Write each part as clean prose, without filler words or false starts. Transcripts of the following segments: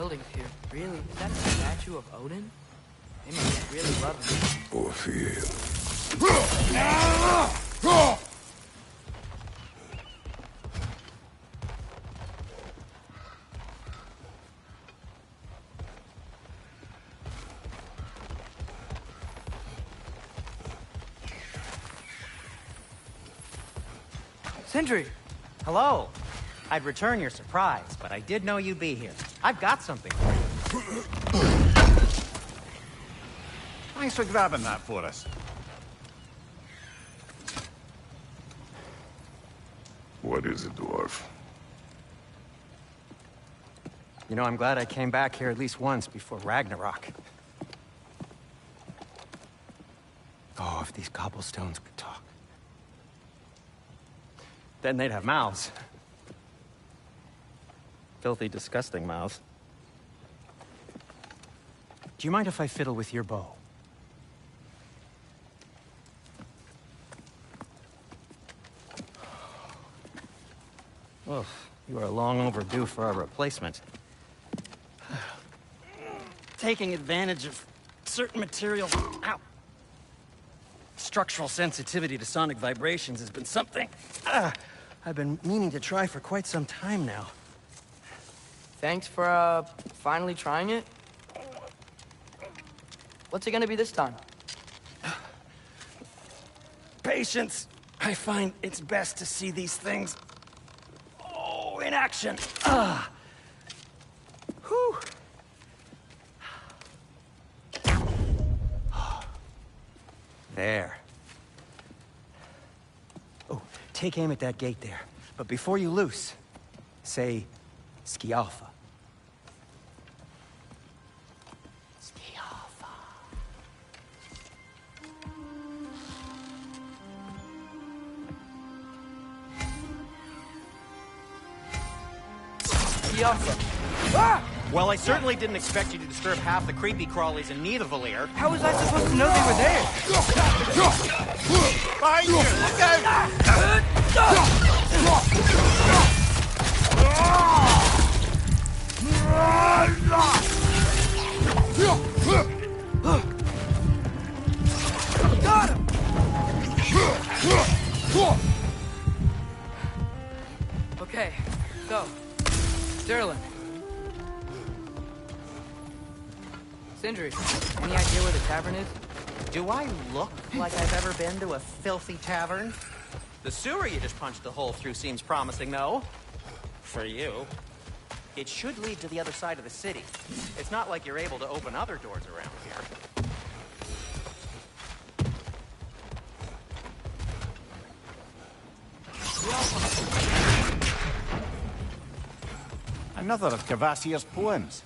buildings here. Really? Is that a statue of Odin? They must really love him. Or fear. Sindri! Hello. I'd return your surprise, but I did know you'd be here. I've got something for you. Thanks for grabbing that for us. What is it, dwarf? You know, I'm glad I came back here at least once before Ragnarok. Oh, if these cobblestones could talk. Then they'd have mouths. Filthy, disgusting mouths. Do you mind if I fiddle with your bow? Oh, you are long overdue for a replacement. Taking advantage of certain materials. Ow. Structural sensitivity to sonic vibrations has been something I've been meaning to try for quite some time now. Thanks for, finally trying it. What's it gonna be this time? Patience. I find it's best to see these things, in action. Whew. There. Oh, take aim at that gate there. But before you loose, say, Ski Alpha. Ski Alpha. Ah! Well, I certainly didn't expect you to disturb half the creepy crawlies in Nidavellir. How was I supposed to know they were there? Behind you! Look Got him! Okay, so, Sterling. Sindri, any idea where the tavern is? Do I look like I've ever been to a filthy tavern? The sewer you just punched a hole through seems promising, though. For you. It should lead to the other side of the city. It's not like you're able to open other doors around here. Another of Kvasir's poems.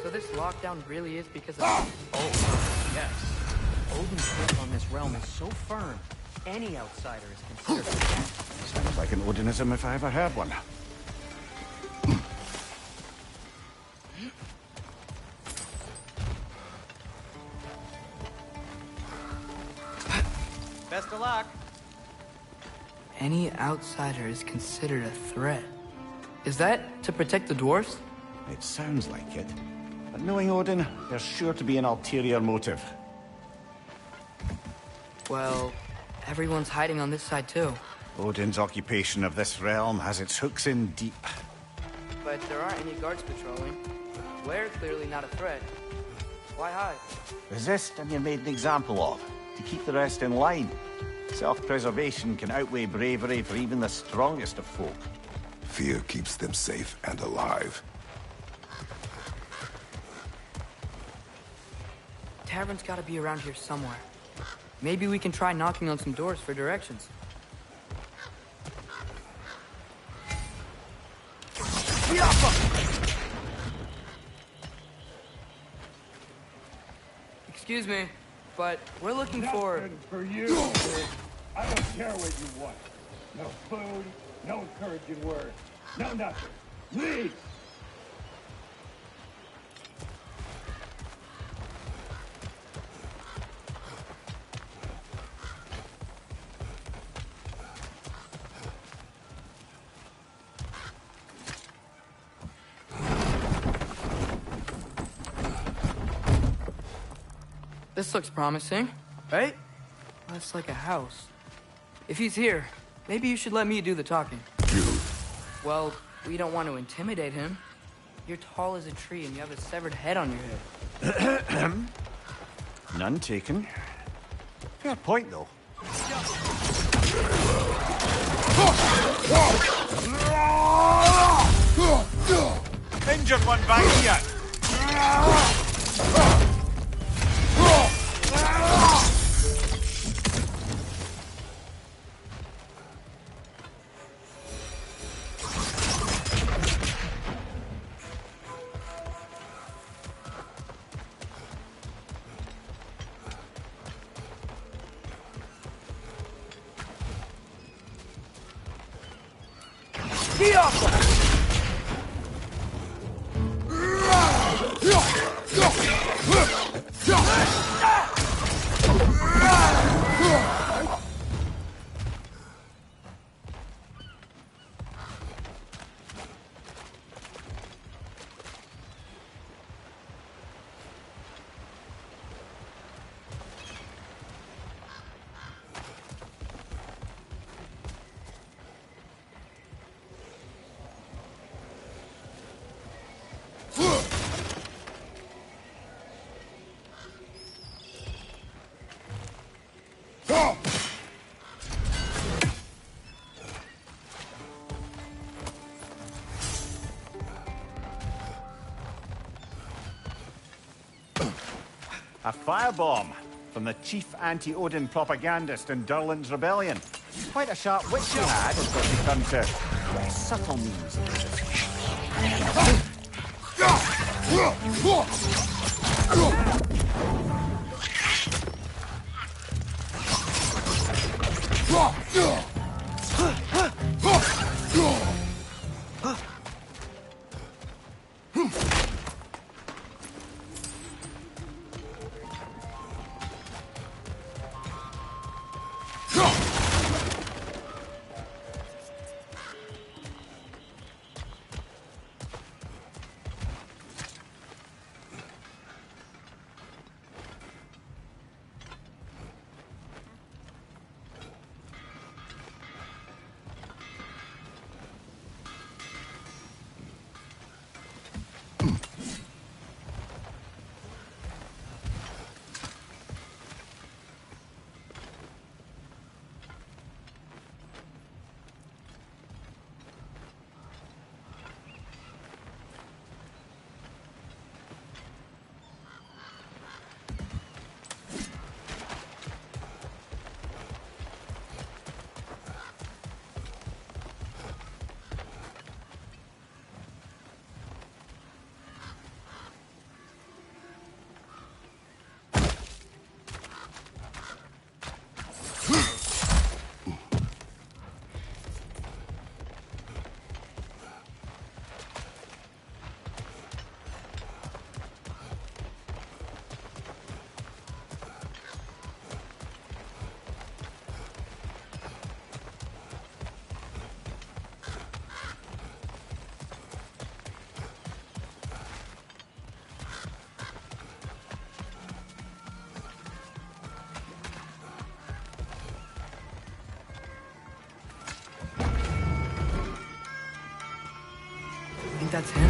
So this lockdown really is because of... Oh, Yes. Odin's grip on this realm is so firm, any outsider is considered a threat. Sounds like an Odinism if I ever heard one. Best of luck. Any outsider is considered a threat. Is that to protect the dwarves? It sounds like it. But knowing Odin, there's sure to be an ulterior motive. Well, everyone's hiding on this side too. Odin's occupation of this realm has its hooks in deep. But there aren't any guards patrolling. Blair's clearly not a threat. Why hide? Resist and you're made an example of, to keep the rest in line. Self-preservation can outweigh bravery for even the strongest of folk. Fear keeps them safe and alive. Tavern's gotta be around here somewhere. Maybe we can try knocking on some doors for directions. Excuse me, but we're looking for... Nothing for you, kid. I don't care what you want. No food, no encouraging words, no nothing. Leave! This looks promising, right? That's like a house. If he's here, maybe you should let me do the talking. You. Well, we don't want to intimidate him. You're tall as a tree and you have a severed head on your head. None taken. Fair point, though. Injured one back here. A firebomb from the chief anti-Odin propagandist in Durlin's rebellion. Quite a sharp wit he had, of course, he turned to subtle means of resistance. think that's him?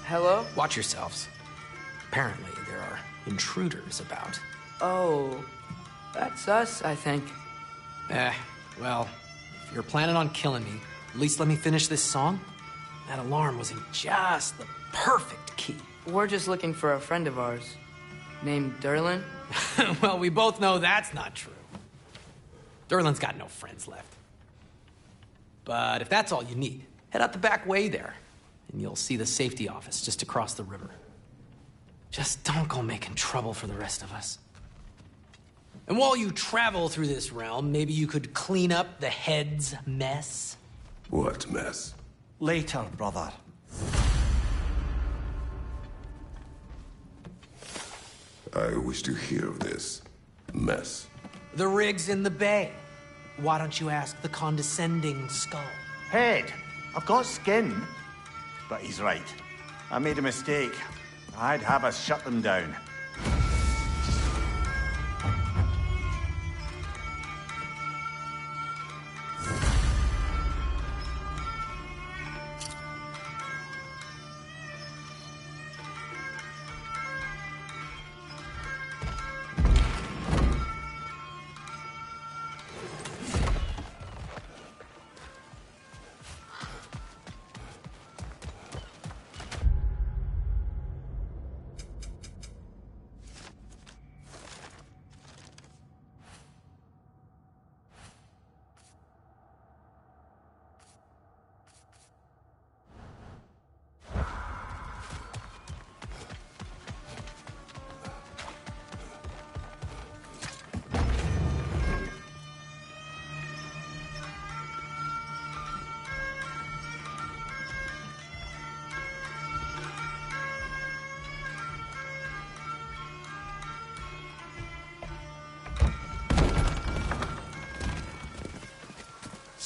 Hello? Watch yourselves. Apparently, there are intruders about. Oh, that's us, I think. Well, if you're planning on killing me, at least let me finish this song. That alarm was in just the perfect key. We're just looking for a friend of ours, named Durlin. Well, we both know that's not true. Durlin's got no friends left. But if that's all you need, Head out the back way there, and you'll see the safety office just across the river. Just don't go making trouble for the rest of us. And while you travel through this realm, maybe you could clean up the head's mess? What mess? Later, brother. I wish to hear of this mess. The rig's in the bay. Why don't you ask the condescending skull? Head, I've got skin. But he's right. I made a mistake. I'd have us shut them down.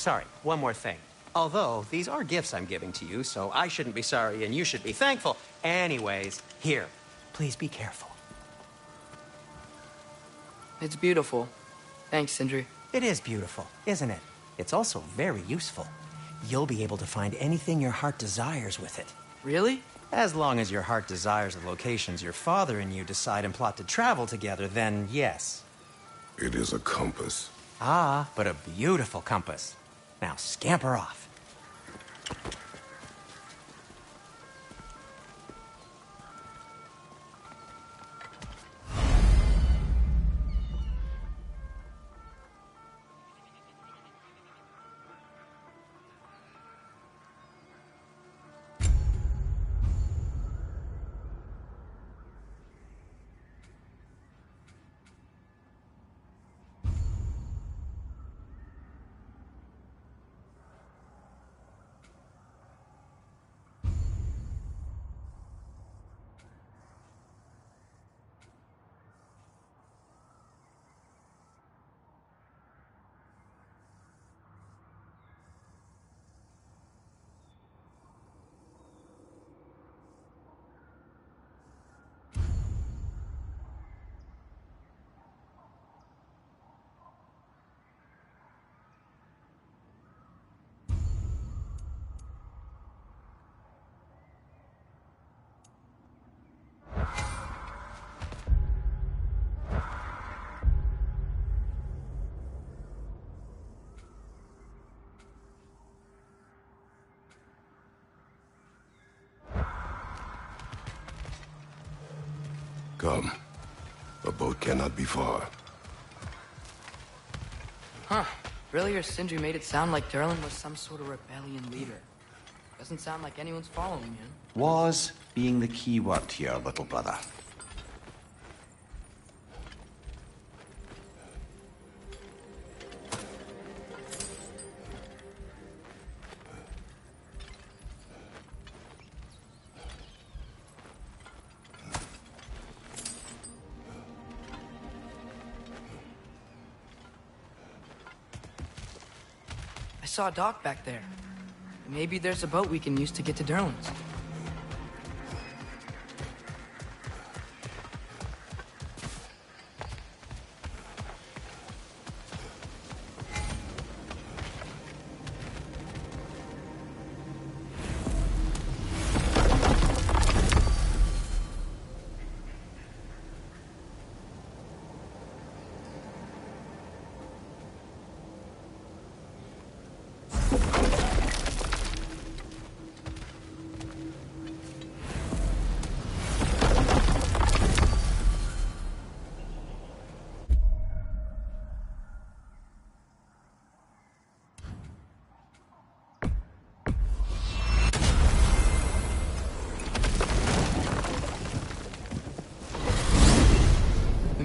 Sorry, one more thing. Although, these are gifts I'm giving to you, so I shouldn't be sorry and you should be thankful. Anyways, here, please be careful. It's beautiful. Thanks, Sindri. It is beautiful, isn't it? It's also very useful. You'll be able to find anything your heart desires with it. Really? As long as your heart desires the locations your father and you decide and plot to travel together, then yes. It is a compass. Ah, but a beautiful compass. Now scamper off. Come. A boat cannot be far. Huh. Earlier, Sindri made it sound like Durlin was some sort of rebellion leader. Doesn't sound like anyone's following him. Was being the key word here, little brother. I saw a dock back there. Maybe there's a boat we can use to get to Durlin's.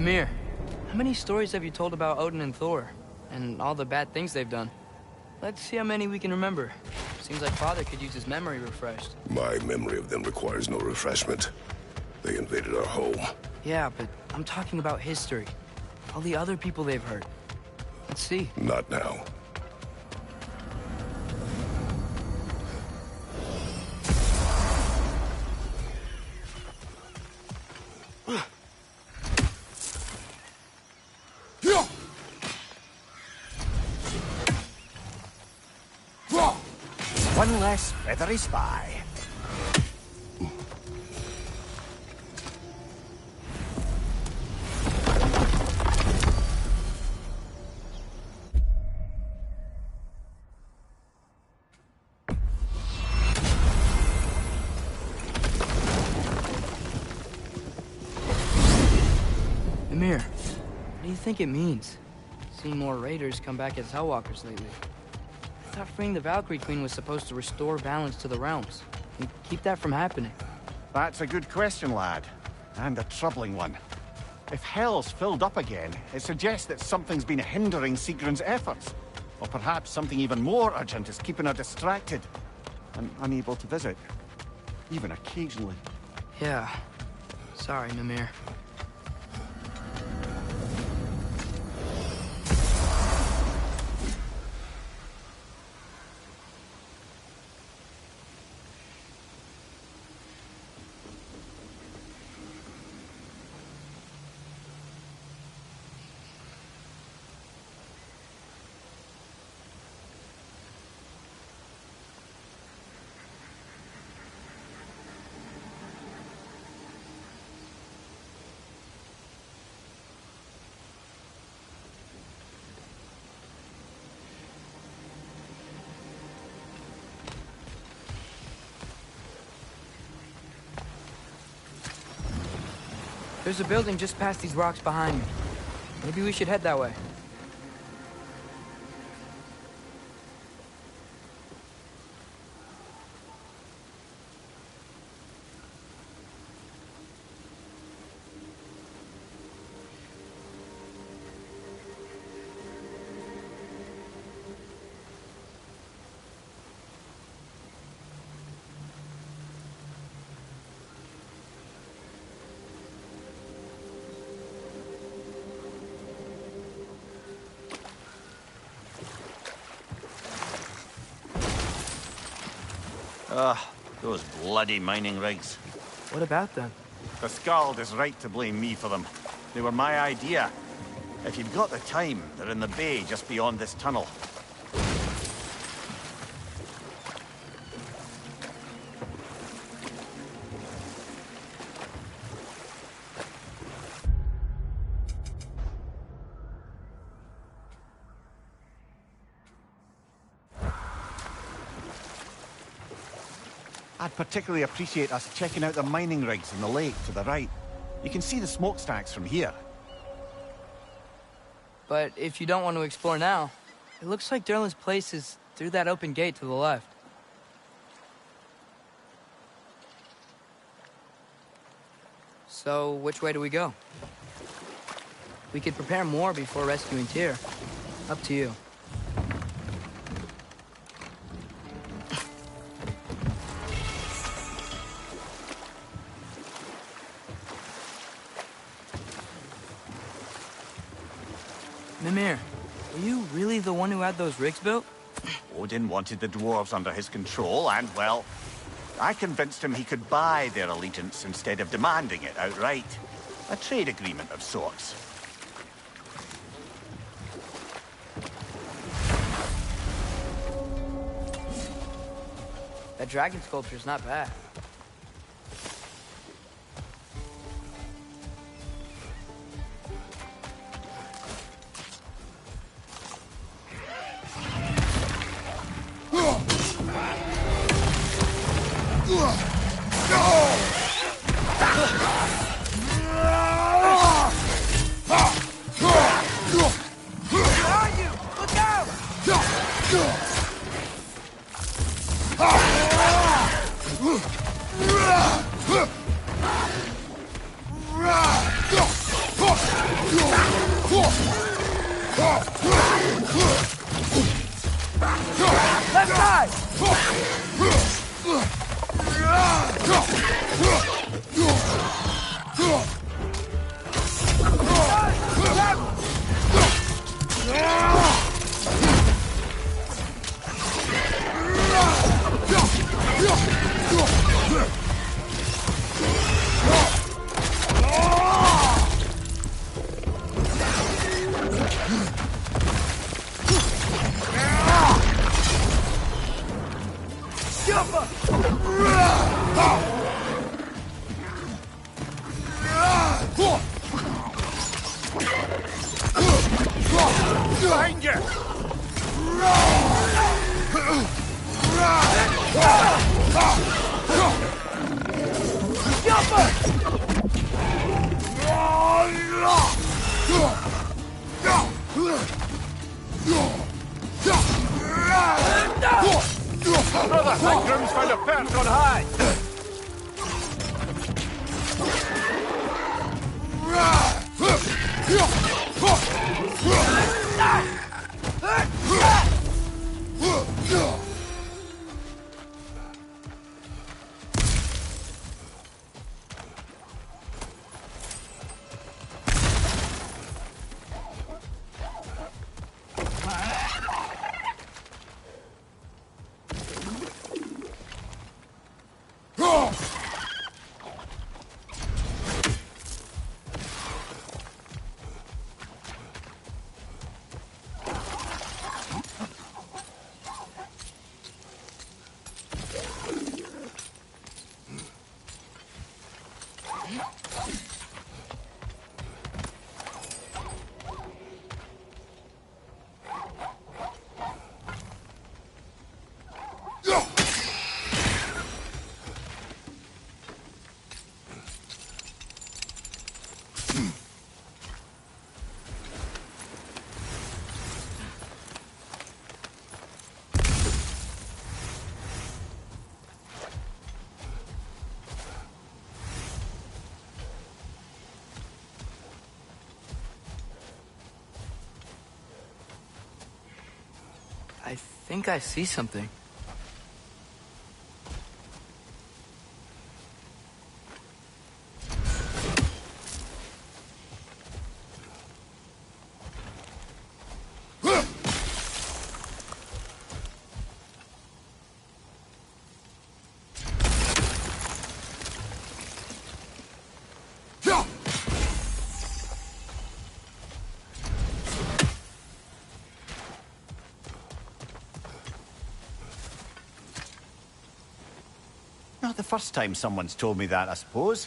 Mimir, how many stories have you told about Odin and Thor? And all the bad things they've done? Let's see how many we can remember. Seems like Father could use his memory refreshed. My memory of them requires no refreshment. They invaded our home. Yeah, but I'm talking about history. All the other people they've hurt. Let's see. Not now. One less feathery spy. Mimir, what do you think it means? Seeing more raiders come back as Hellwalkers lately. I thought freeing the Valkyrie Queen was supposed to restore balance to the realms and keep that from happening. That's a good question, lad. And a troubling one. If Hell's filled up again, it suggests that something's been hindering Sigrun's efforts. Or perhaps something even more urgent is keeping her distracted and unable to visit. Even occasionally. Yeah. Sorry, Mimir. There's a building just past these rocks behind me. Maybe we should head that way. Ugh, those bloody mining rigs. What about them? The Skald is right to blame me for them. They were my idea. If you've got the time, they're in the bay just beyond this tunnel. I'd particularly appreciate us checking out the mining rigs in the lake to the right. You can see the smokestacks from here. But if you don't want to explore now, it looks like Durlin's place is through that open gate to the left. So, which way do we go? We could prepare more before rescuing Tyr. Up to you. Mimir, were you really the one who had those rigs built? Odin wanted the dwarves under his control, and, well, I convinced him he could buy their allegiance instead of demanding it outright. A trade agreement of sorts. That dragon sculpture's not bad. Behind you! Brother, that groom's found a perch on high! I think I see something. Not the first time someone's told me that, I suppose.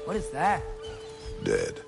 What is that? Dead.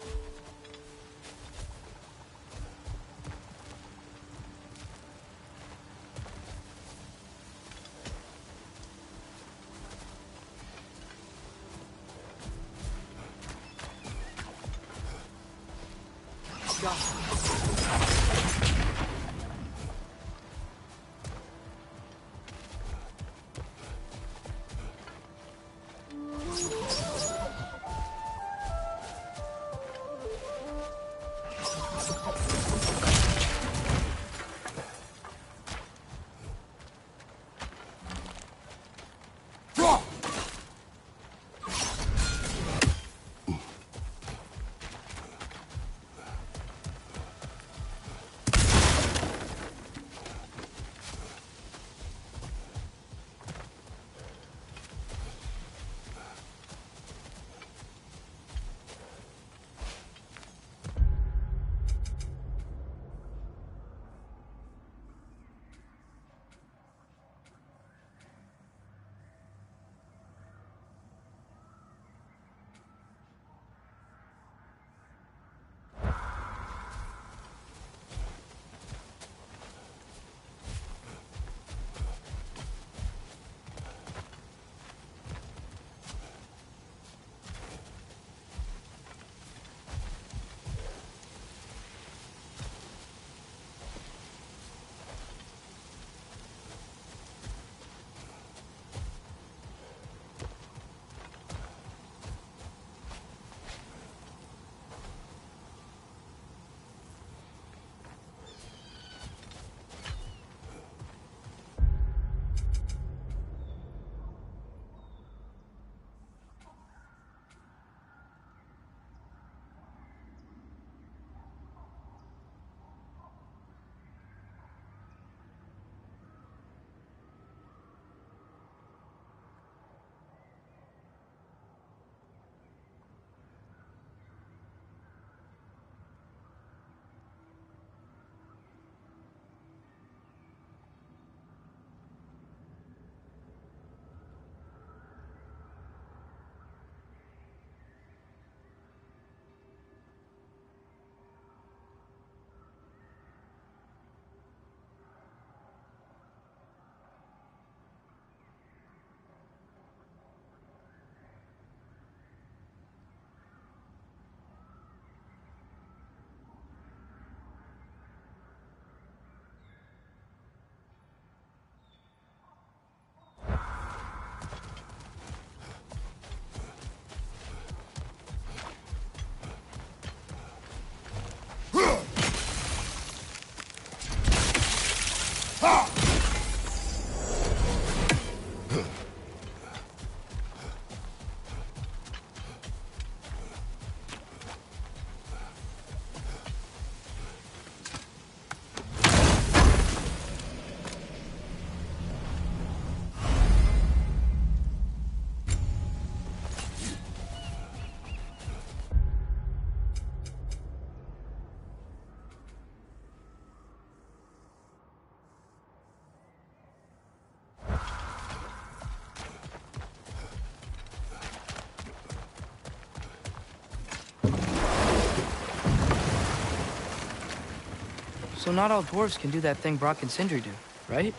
So not all dwarves can do that thing Brock and Sindri do, right?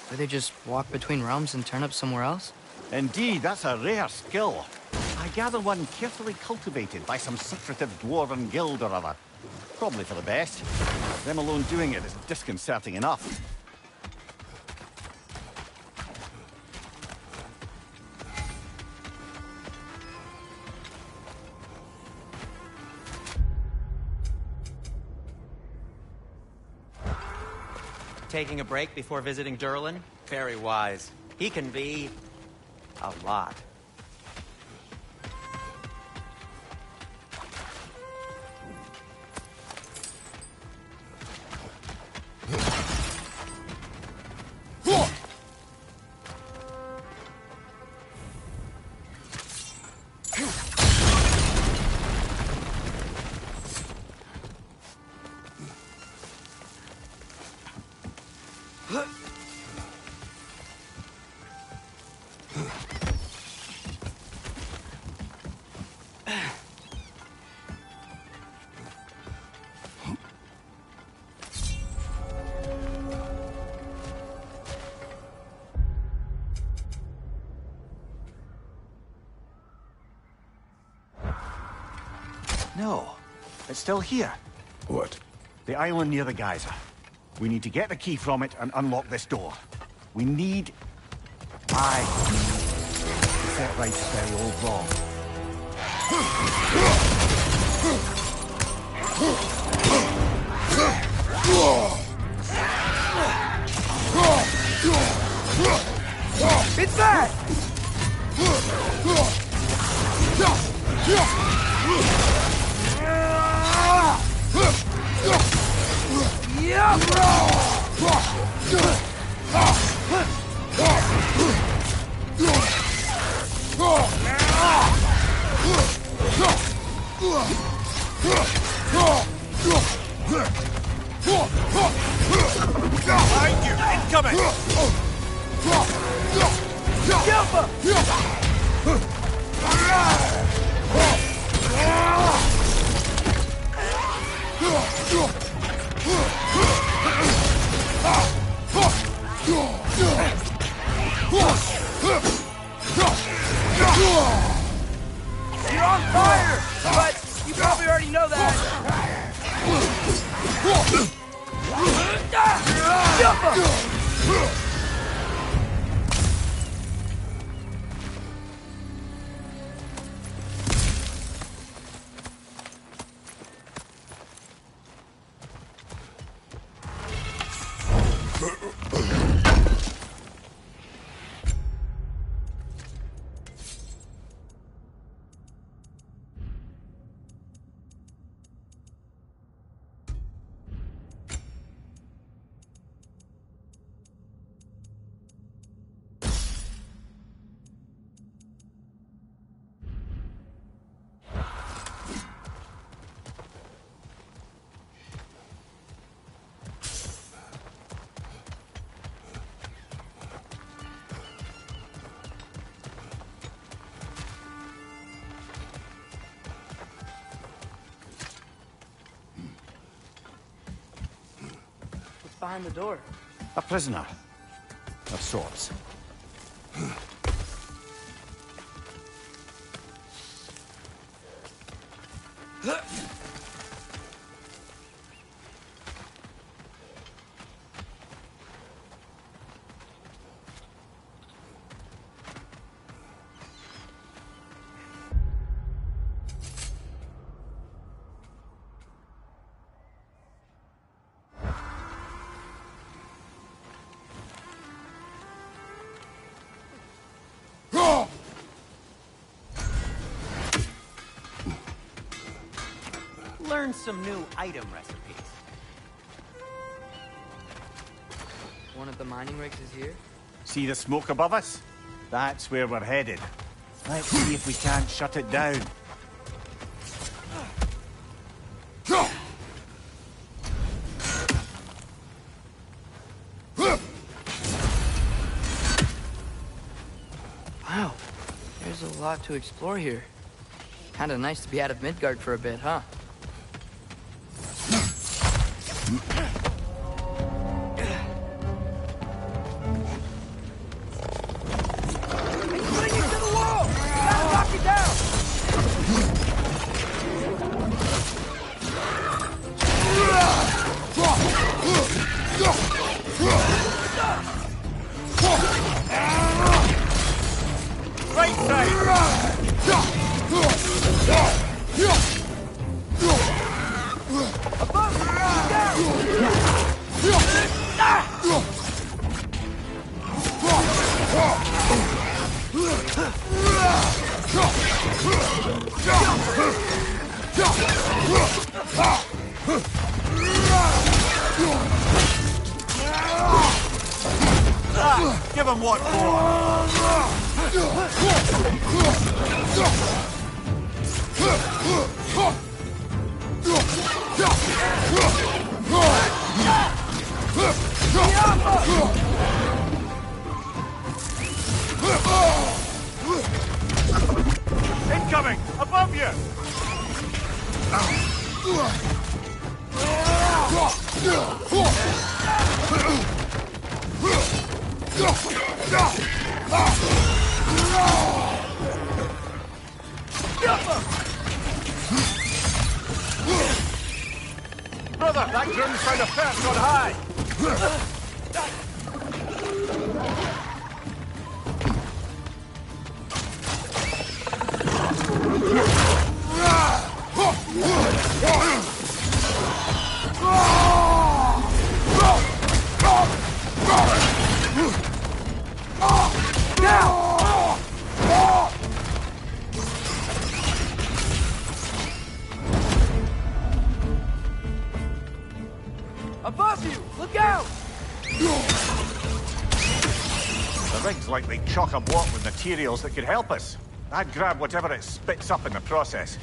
Where they just walk between realms and turn up somewhere else? Indeed, that's a rare skill. I gather one carefully cultivated by some secretive dwarven guild or other. Probably for the best. Them alone doing it is disconcerting enough. Taking a break before visiting Durlin? Very wise. He can be... a lot. No, it's still here. What? The island near the geyser. We need to get the key from it and unlock this door. We need... to set right this very old wrong. It's back! Behind you! Incoming! You're on fire! But you probably already know that. Behind the door. A prisoner. Of sorts. Learn some new item recipes. One of the mining rigs is here? See the smoke above us? That's where we're headed. Let's see if we can't shut it down. Wow, there's a lot to explore here. Kinda nice to be out of Midgard for a bit, huh? Right Give him what Incoming! Above you! Brother, that groom's found a perch on high! Above you! Look out! The rig's likely chock-a-block with materials that could help us. I'd grab whatever it spits up in the process.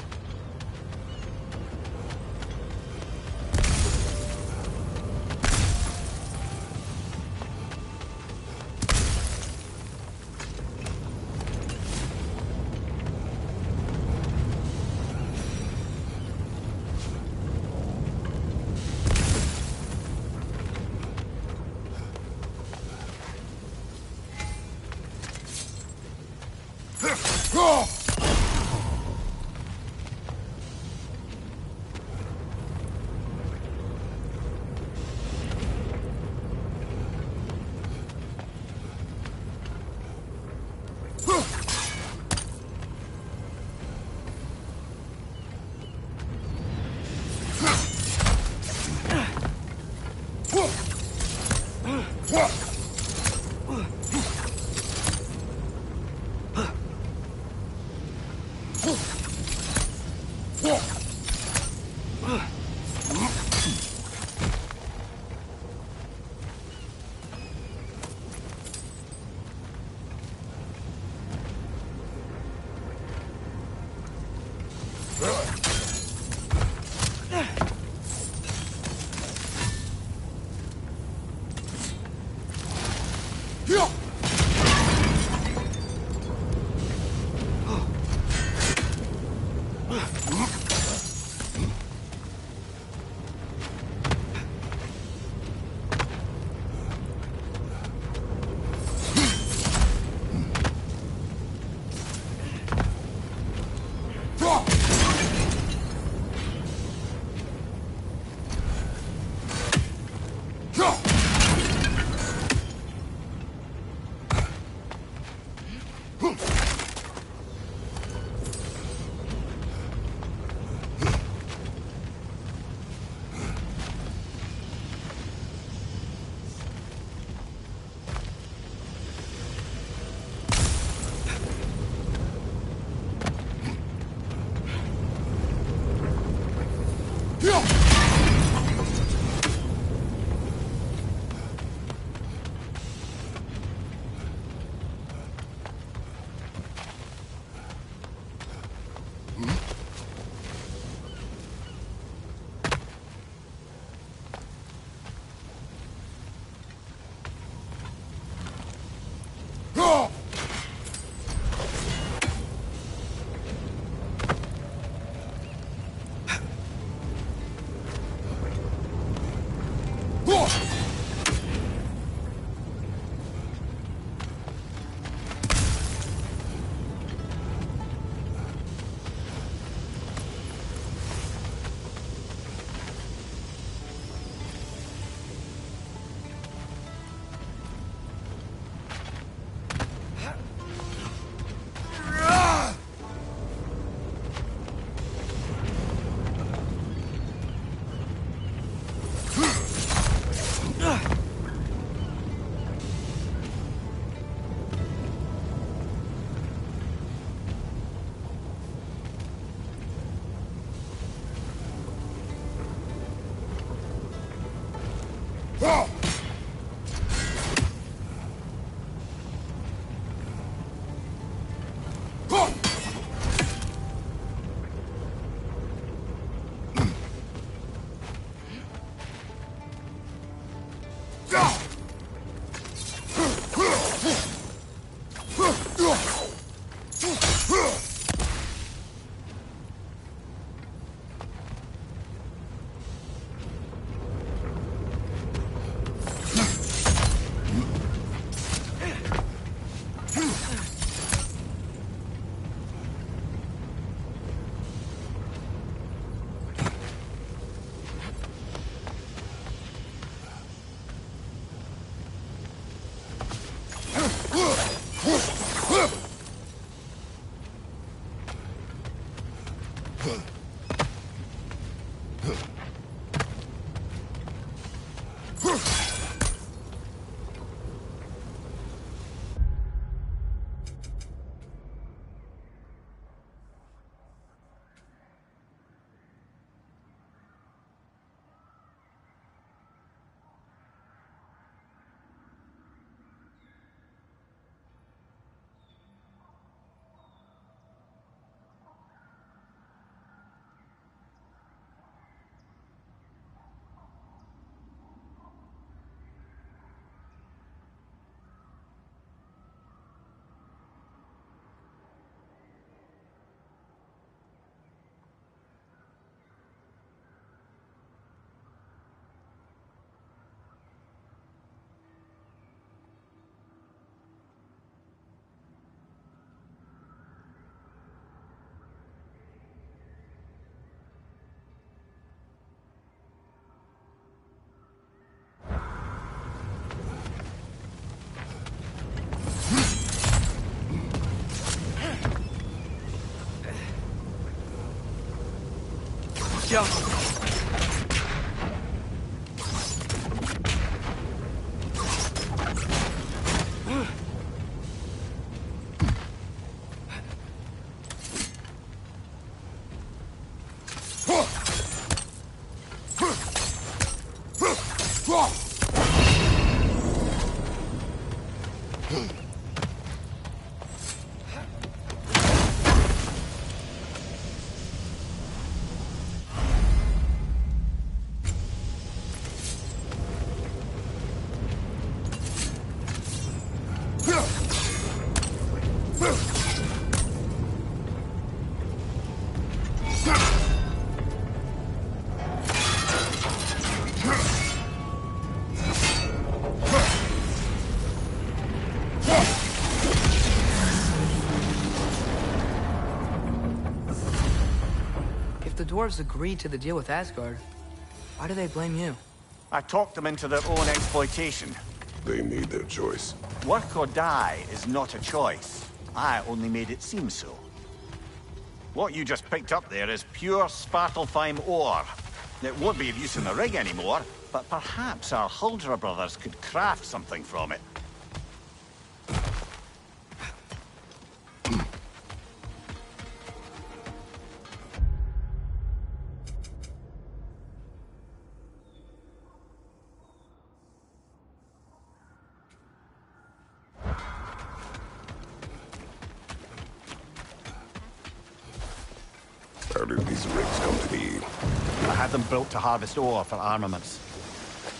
Jump. If the dwarves agreed to the deal with Asgard, why do they blame you? I talked them into their own exploitation. They made their choice. Work or die is not a choice. I only made it seem so. What you just picked up there is pure Svartalfheim ore. It won't be of use in the rig anymore, but perhaps our Huldra brothers could craft something from it. How did these rigs come to be? I had them built to harvest ore for armaments.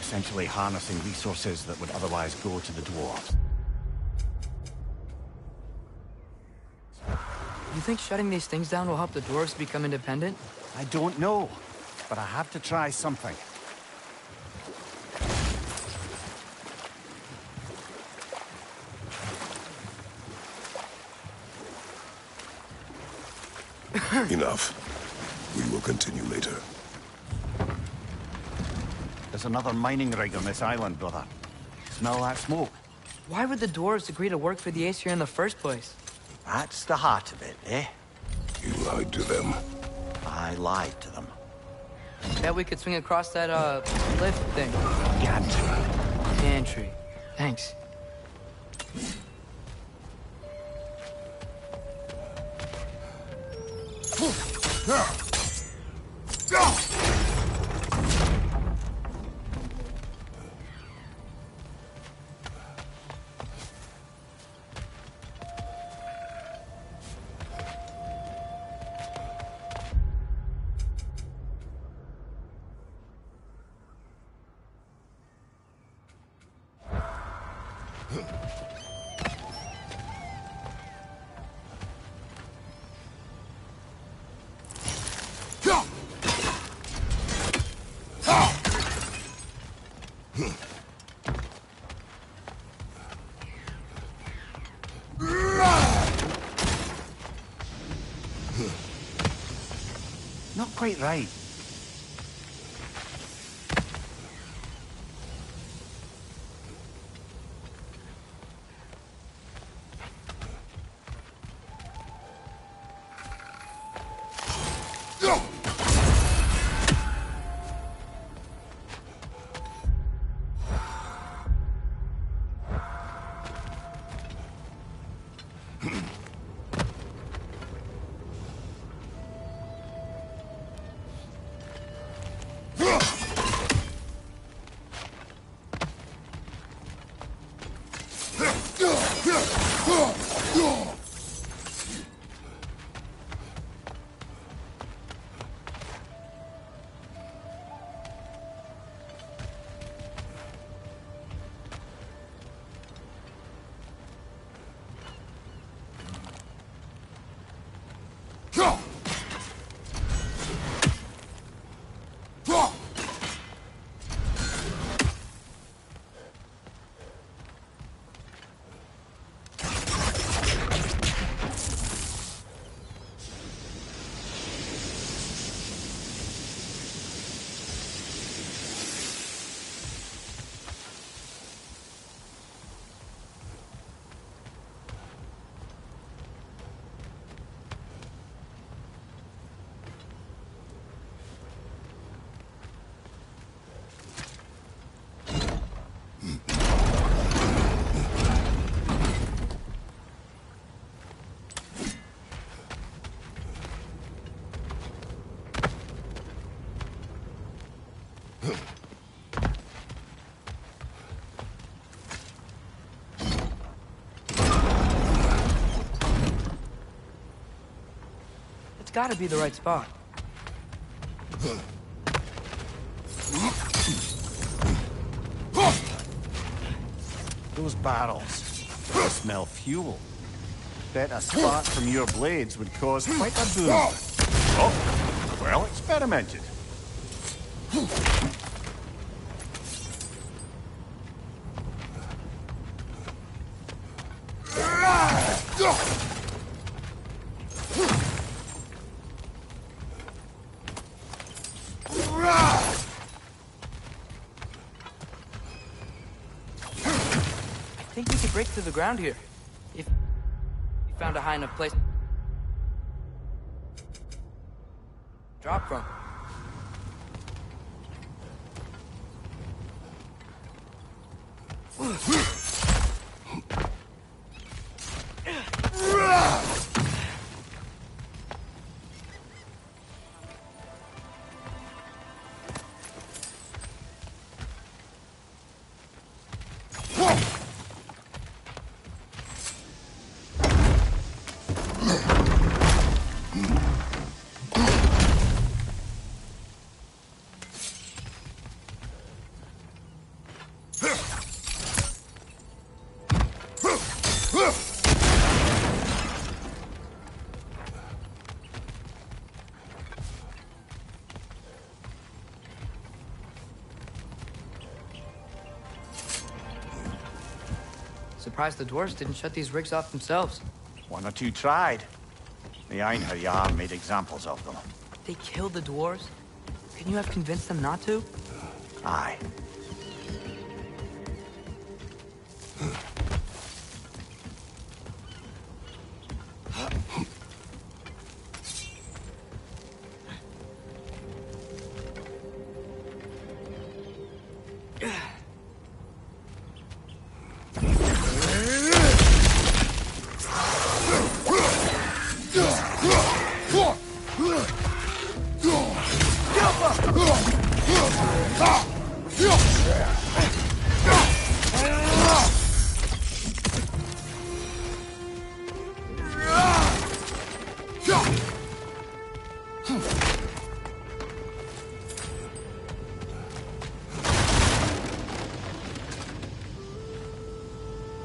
Essentially harnessing resources that would otherwise go to the dwarves. You think shutting these things down will help the dwarves become independent? I don't know, but I have to try something. Enough. We will continue later. There's another mining rig on this island, brother. Smell that smoke? Why would the dwarves agree to work for the Aesir in the first place? That's the heart of it, eh? You lied to them. I lied to them. Bet we could swing across that, lift thing. Gantry. Gantry. Thanks. Not quite right. gotta be the right spot. Those barrels. They smell fuel. Bet a spark from your blades would cause quite a boom. Oh, well experimented. I think we could break through the ground here. If we found a high enough place to drop from. Surprised the dwarves didn't shut these rigs off themselves. One or two tried. The Einherjar made examples of them. They killed the dwarves? Couldn't you have convinced them not to? Aye.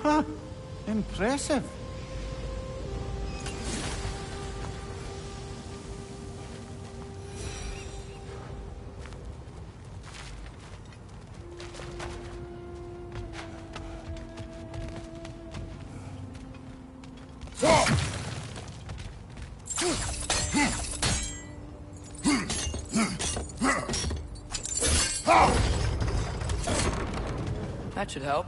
Huh. Impressive. That should help.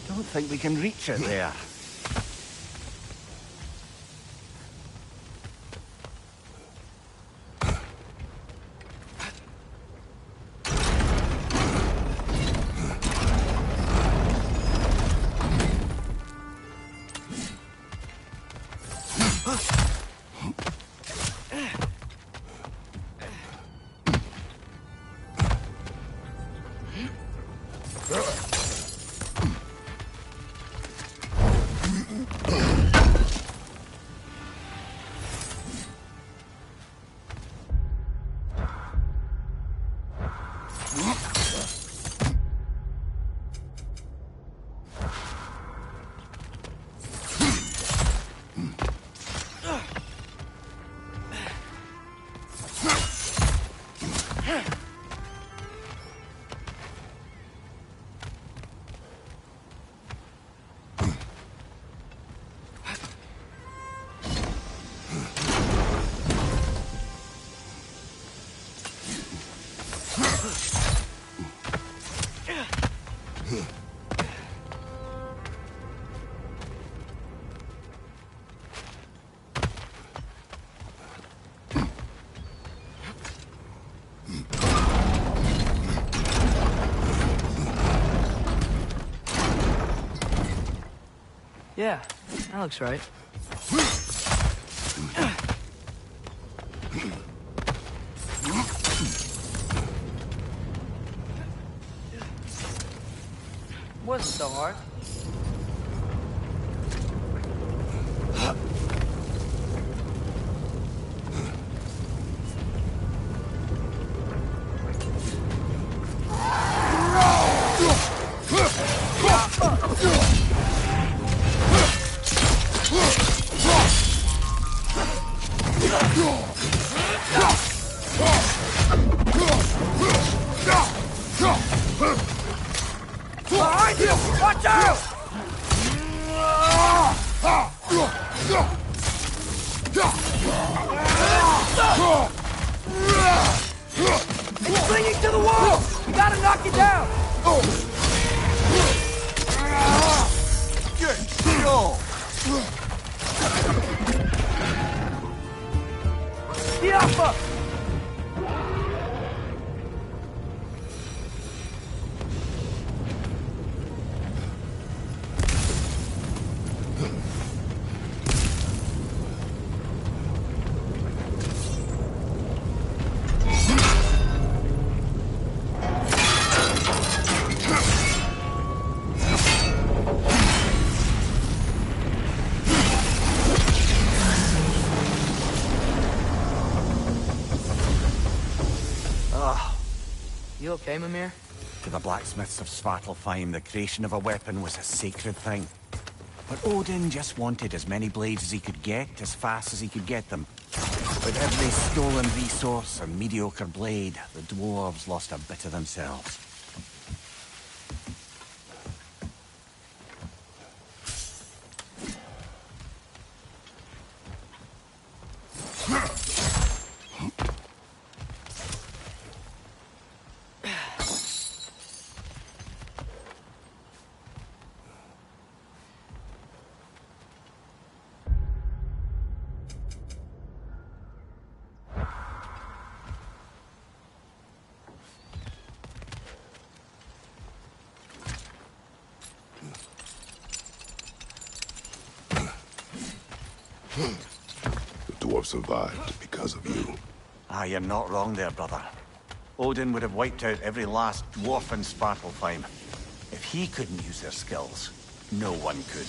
Don't think we can reach it there. Yeah, that looks right. Wasn't so hard. Behind you! Watch out! It's clinging to the wall! We gotta knock it down! Good go! The Alpha! You okay, Mimir? To the blacksmiths of Svartalfheim, the creation of a weapon was a sacred thing. But Odin just wanted as many blades as he could get, as fast as he could get them. With every stolen resource and mediocre blade, the dwarves lost a bit of themselves. The dwarf survived because of you. Ah, you're not wrong there, brother. Odin would have wiped out every last dwarf in Svartalfheim. If he couldn't use their skills, no one could.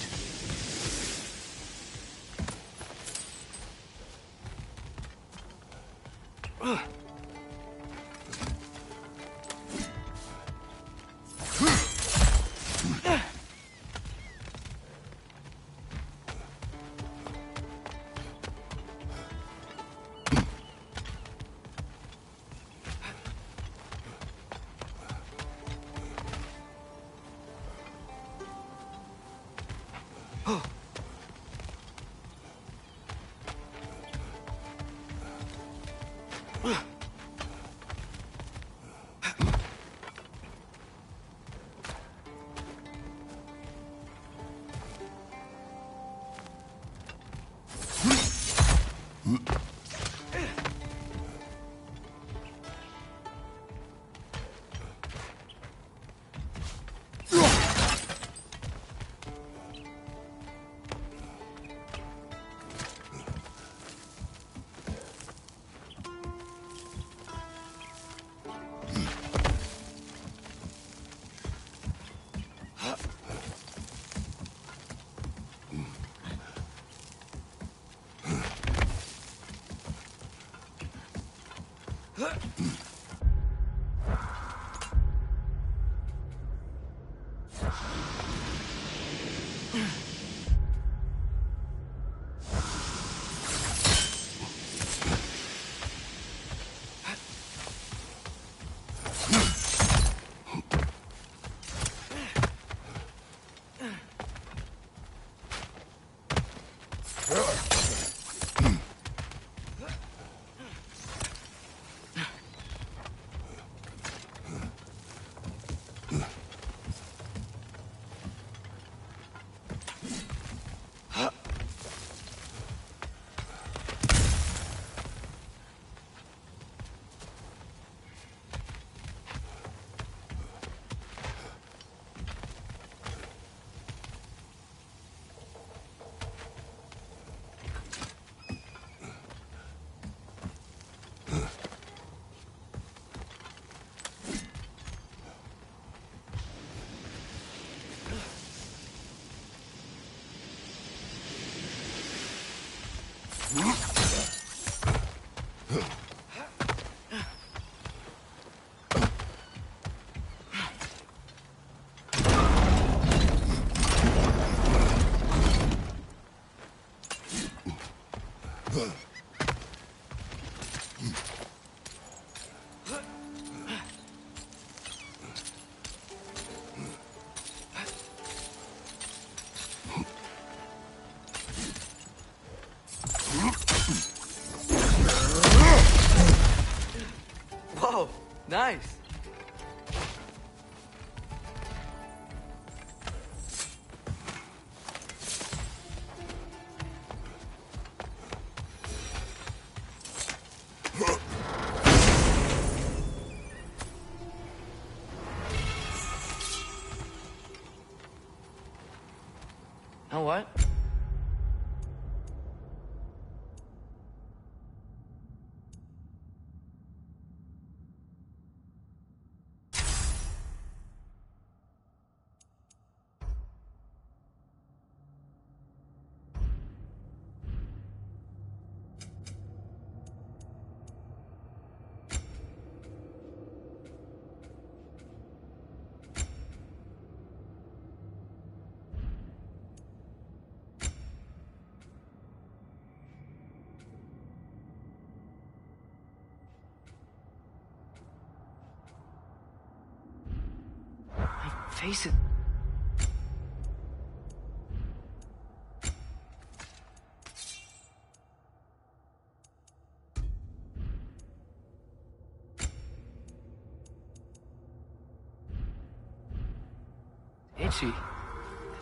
Nice. Know what? Face it. Itchy. I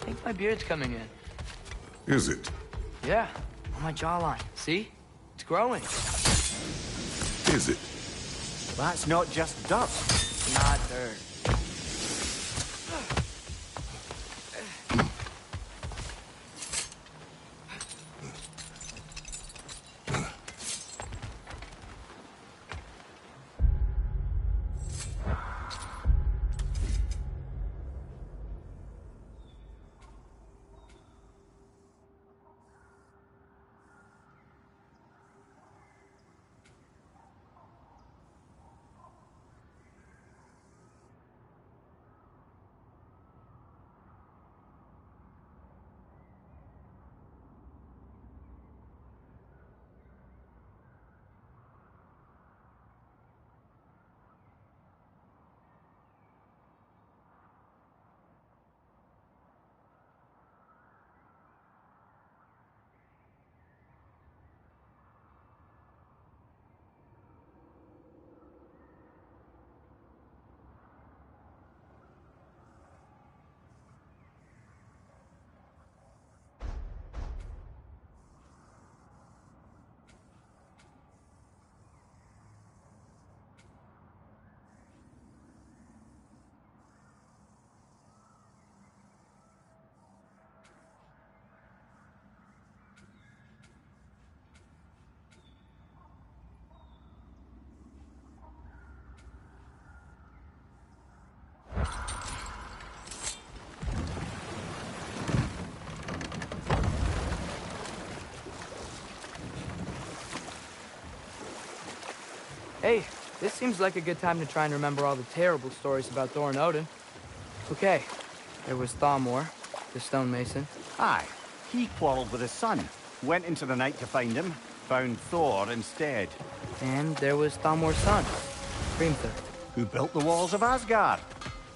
think my beard's coming in. Is it? Yeah, on my jawline. See? It's growing. Is it? That's not just dirt. Not dirt. Hey, this seems like a good time to try and remember all the terrible stories about Thor and Odin. Okay, there was Thamor, the stonemason. Aye, he quarreled with his son, went into the night to find him, found Thor instead. And there was Thamor's son, Hrimthur. Who built the walls of Asgard,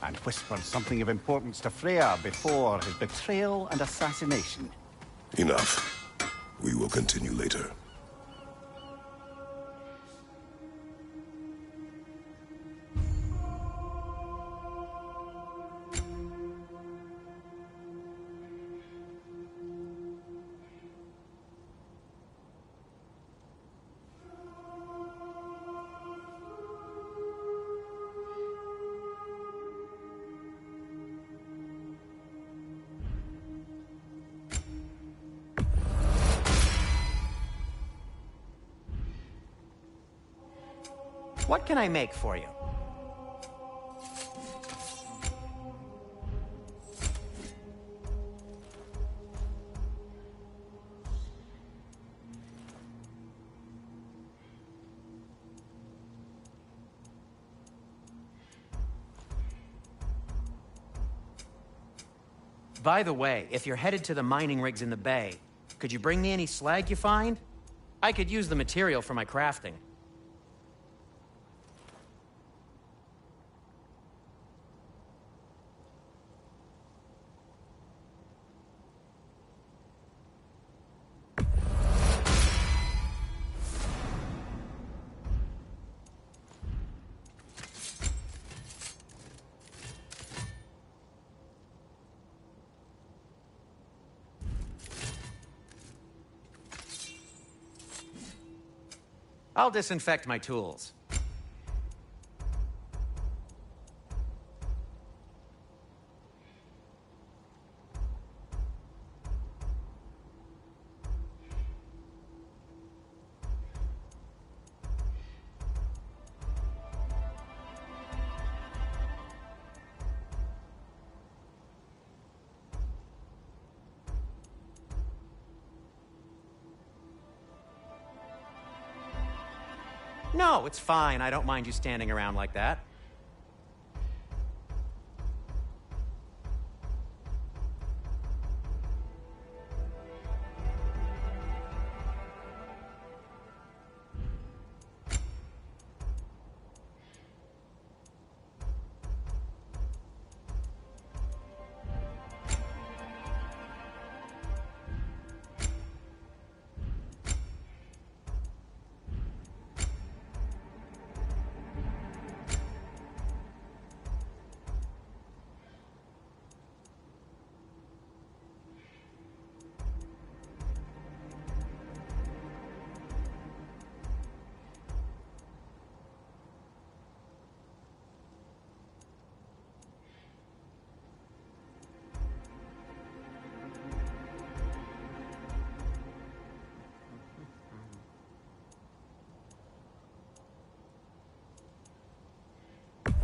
and whispered something of importance to Freya before his betrayal and assassination. Enough. We will continue later. What can I make for you? By the way, if you're headed to the mining rigs in the bay, could you bring me any slag you find? I could use the material for my crafting. I'll disinfect my tools. No, it's fine. I don't mind you standing around like that.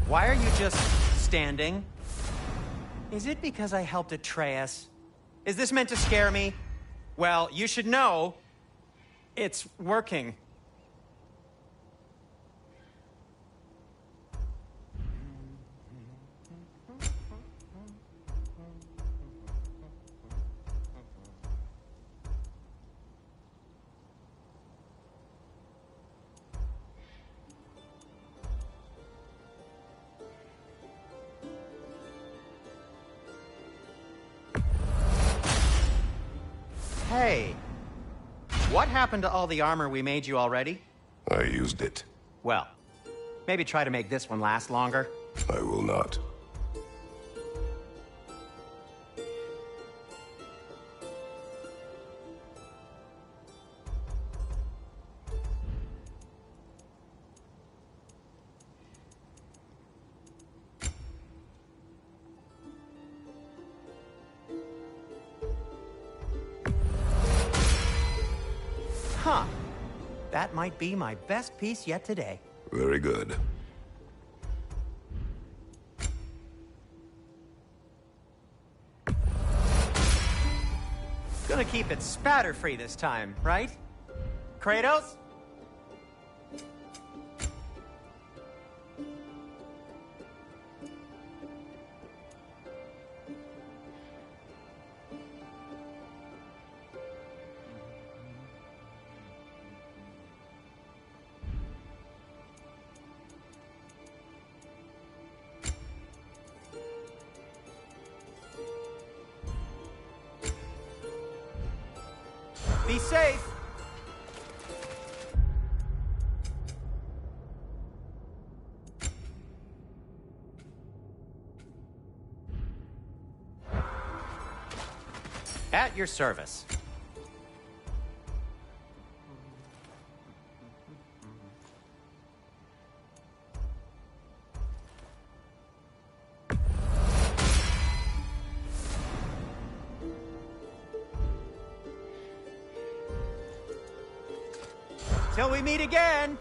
Why are you just standing? Is it because I helped Atreus? Is this meant to scare me? Well, you should know, it's working. Hey, what happened to all the armor we made you already? I used it. Well, maybe try to make this one last longer. I will not. Huh. That might be my best piece yet today. Very good. Gonna keep it spatter-free this time, right? Kratos? Be safe. At your service. Till we meet again!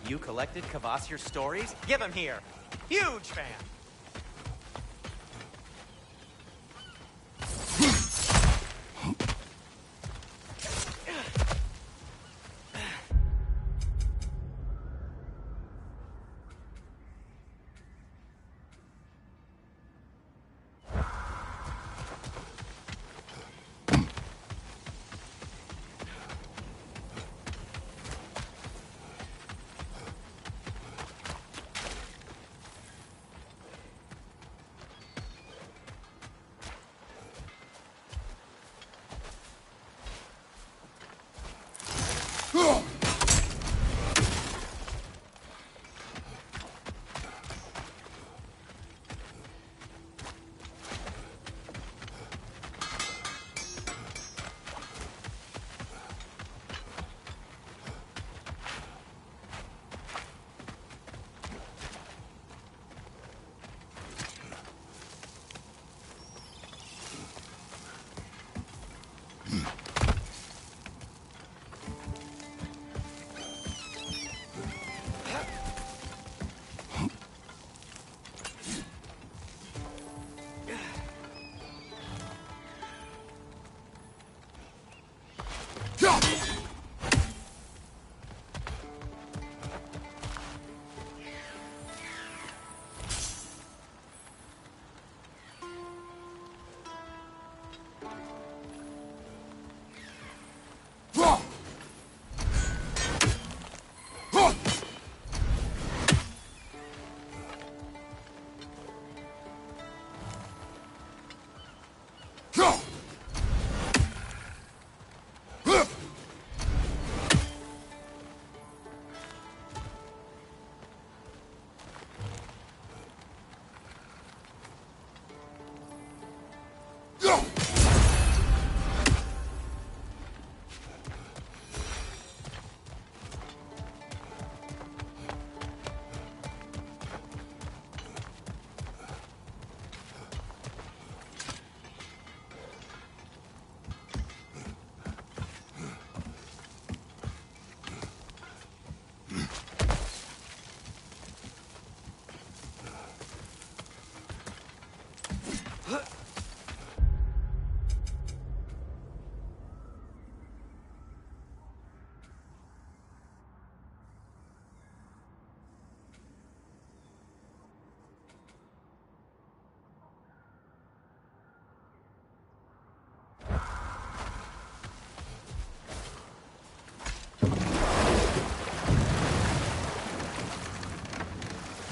You collected Kvasir's stories? Give him here. Huge fan.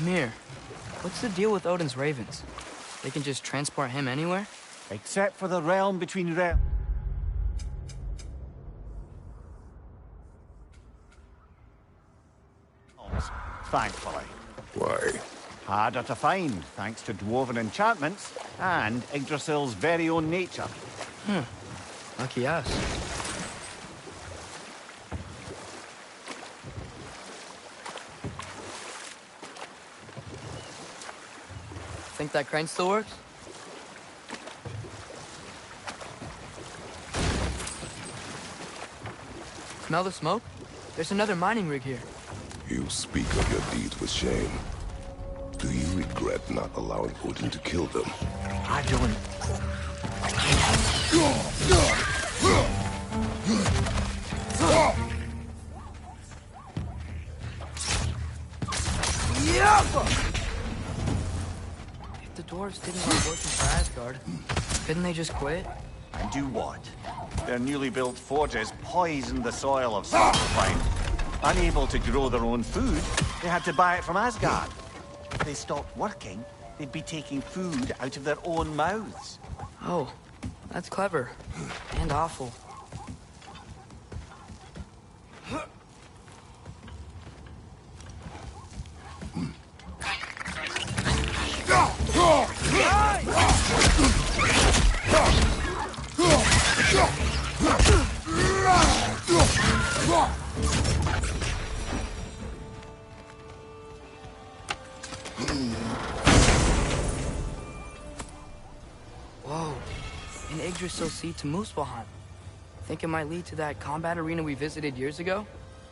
Mir, what's the deal with Odin's ravens? They can just transport him anywhere? Except for the realm between realms. Thankfully. Why? Harder to find, thanks to dwarven enchantments and Yggdrasil's very own nature. Lucky us. Think that crane still works? Smell the smoke? There's another mining rig here. You speak of your deeds with shame. Do you regret not allowing Odin to kill them? I don't. If the dwarves didn't like working for Asgard, couldn't they just quit? And do what? Their newly built forges poisoned the soil of Svartalfheim. Unable to grow their own food, they had to buy it from Asgard. If they stopped working, they'd be taking food out of their own mouths. Oh, that's clever. And awful. Whoa, an Yggdrasil seed to Muspelheim. Think it might lead to that combat arena we visited years ago?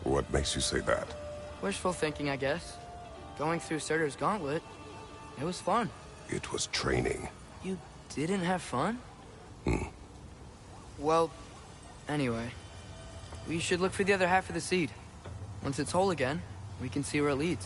What makes you say that? Wishful thinking, I guess. Going through Surtur's gauntlet, it was fun. It was training. You didn't have fun? Well, anyway. We should look for the other half of the seed. Once it's whole again, we can see where it leads.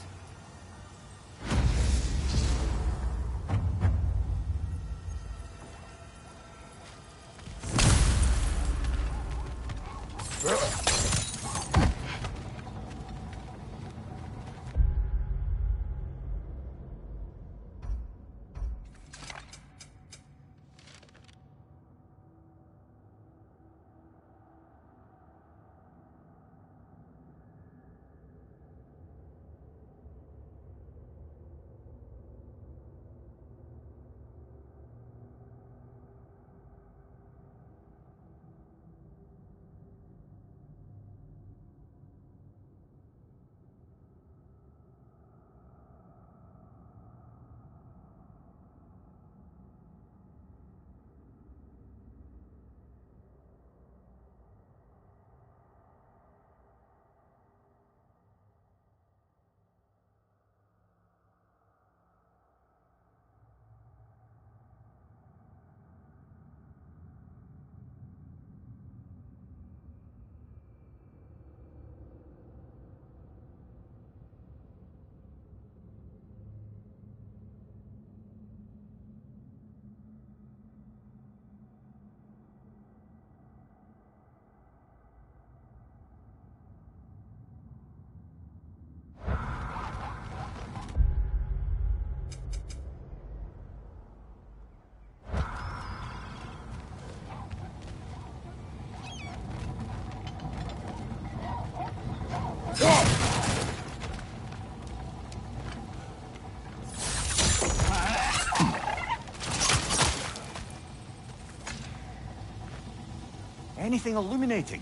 Anything illuminating?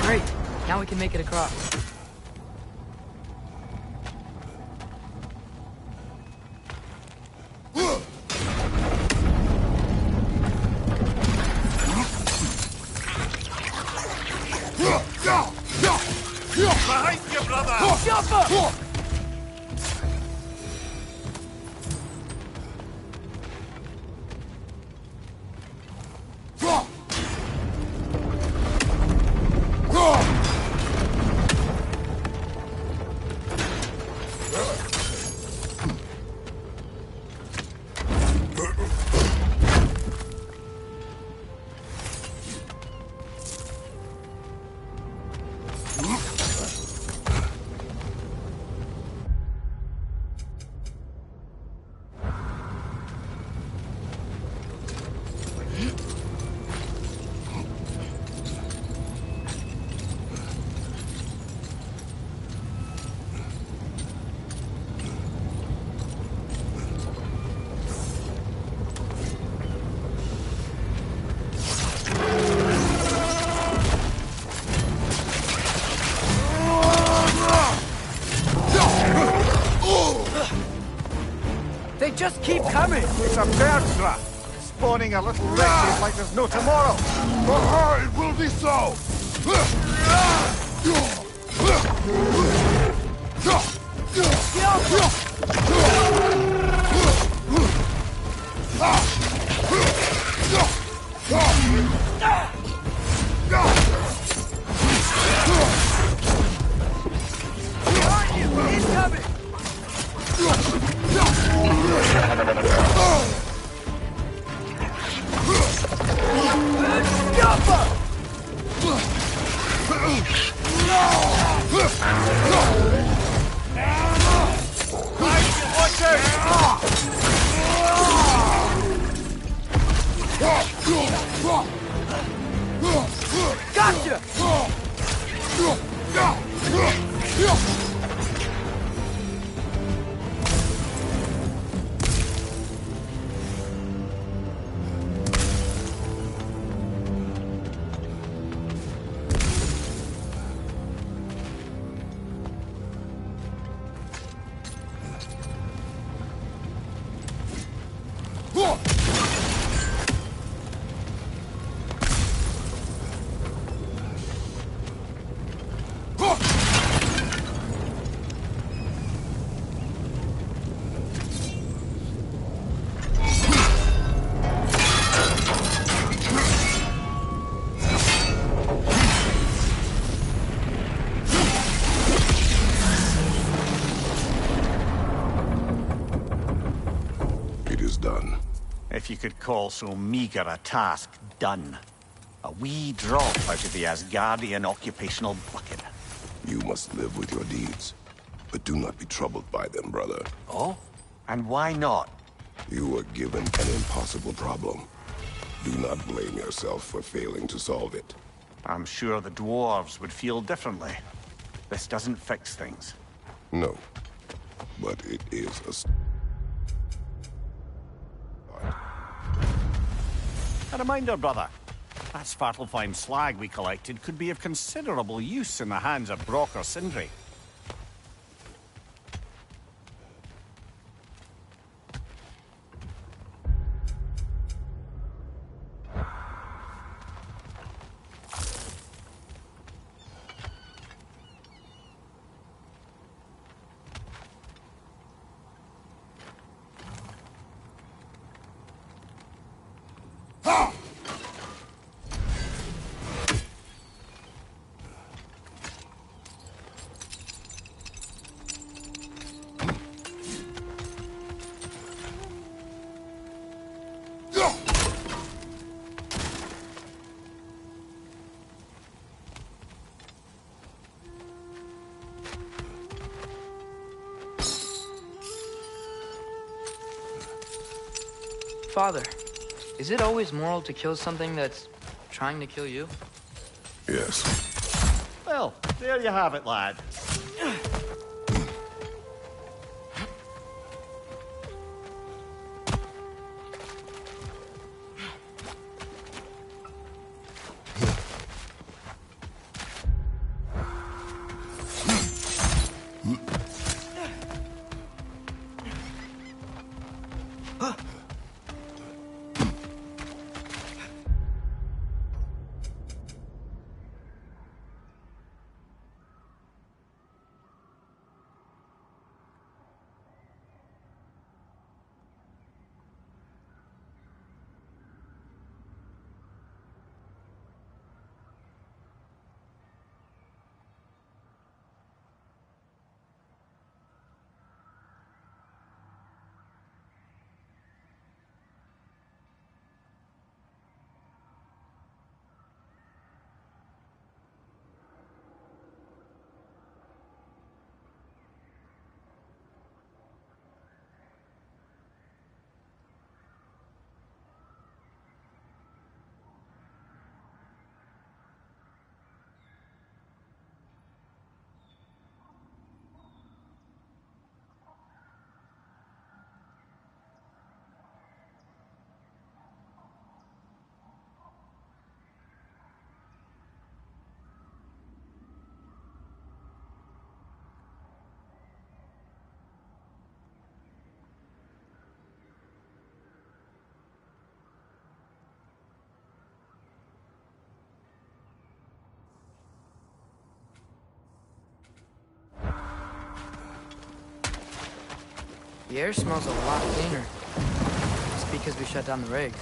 Great. Now we can make it across. Behind you, brother! Jump! keep coming! It's a bird trap, spawning a little wretches like there's no tomorrow. It will be so! He's coming! Gotcha! Done. If you could call so meager a task done. A wee drop out of the Asgardian occupational bucket. You must live with your deeds, but do not be troubled by them, brother. Oh? And why not? You were given an impossible problem. Do not blame yourself for failing to solve it. I'm sure the dwarves would feel differently. This doesn't fix things. No, but it is a start. A reminder, brother. That Svartalfheim slag we collected could be of considerable use in the hands of Brock or Sindri. Father, is it always moral to kill something that's trying to kill you? Yes. Well, there you have it, lad. The air smells a lot cleaner. It's because we shut down the rigs.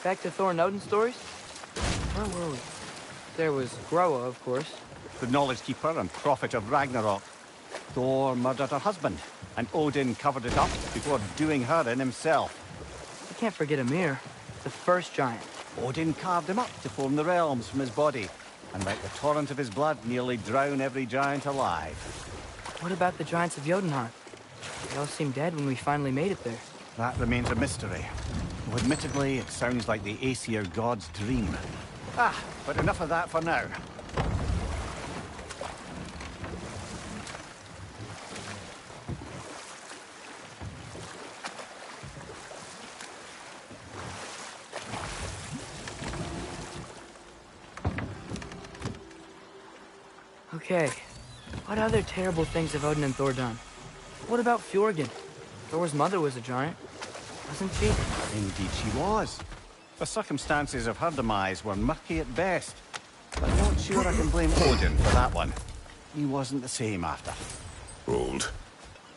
Back to Thor and Odin stories? Where were we? There was Groa, of course. The knowledge keeper and prophet of Ragnarok. Thor murdered her husband, and Odin covered it up before doing her in himself. You can't forget Ymir, the first giant. Odin carved him up to form the realms from his body, and let the torrent of his blood nearly drown every giant alive. What about the giants of Jotunheim? They all seemed dead when we finally made it there. That remains a mystery. Though admittedly, it sounds like the Aesir god's dream. But enough of that for now. Okay, what other terrible things have Odin and Thor done? What about Fjorgyn? Thor's mother was a giant, wasn't she? Indeed she was. The circumstances of her demise were murky at best. But I'm not sure I can blame Odin for that one. He wasn't the same after. Hold.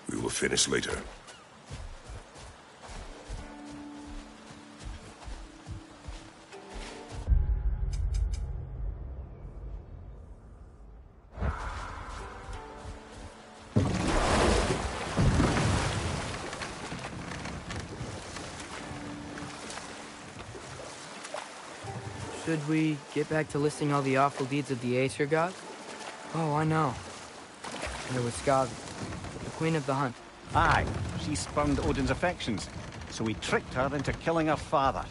We will finish later. Should we get back to listing all the awful deeds of the Aesir gods? Oh, I know. There was Skavi, the queen of the hunt. Aye, she spurned Odin's affections, so he tricked her into killing her father.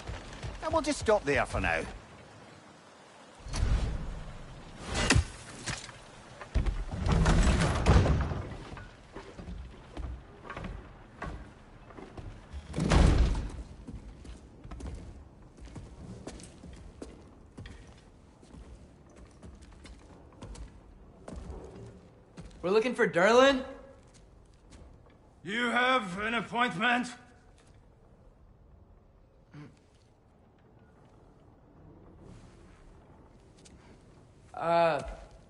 And we'll just stop there for now. We're looking for Durlin? You have an appointment?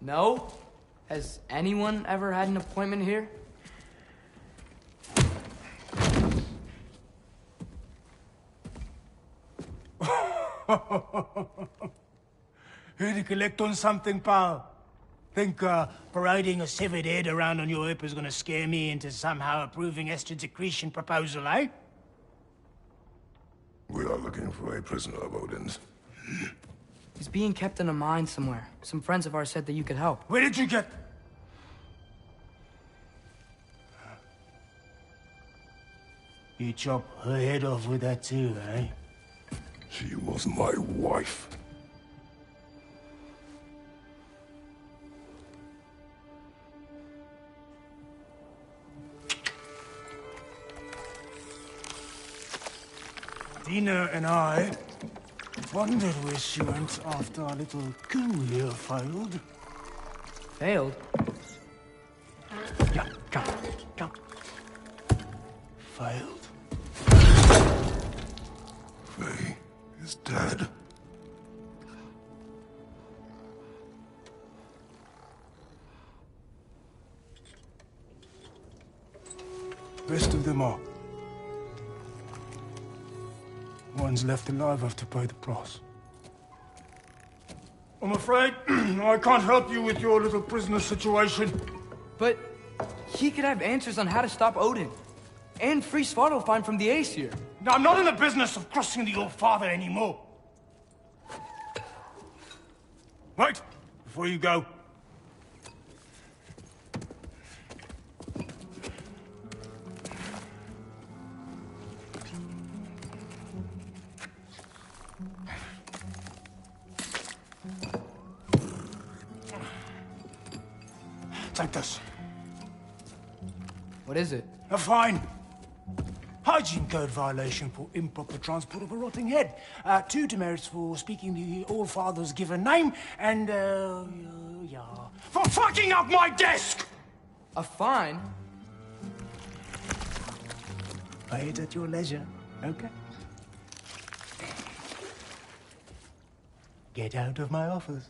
No? Has anyone ever had an appointment here? Here to collect on something, pal? Think parading a severed head around on your hip is gonna scare me into somehow approving Esther's accretion proposal, eh? We are looking for a prisoner of Odin's. He's being kept in a mine somewhere. Some friends of ours said that you could help. Where did you get... You chop her head off with that too, eh? She was my wife. Dina and I wondered where she went after our little coup here failed. Failed? Yeah, come, come. Failed? Faye is dead. Rest of them are. Ones left alive have to pay the price. I'm afraid I can't help you with your little prisoner situation. But he could have answers on how to stop Odin. And free Svartalfheim from the Aesir. Now, I'm not in the business of crossing the old father anymore. Wait, before you go. Take this. What is it? A fine. Hygiene code violation for improper transport of a rotting head. 2 demerits for speaking the All-Father's given name, and, yeah... For fucking up my desk! A fine? Pay it at your leisure, okay? Get out of my office.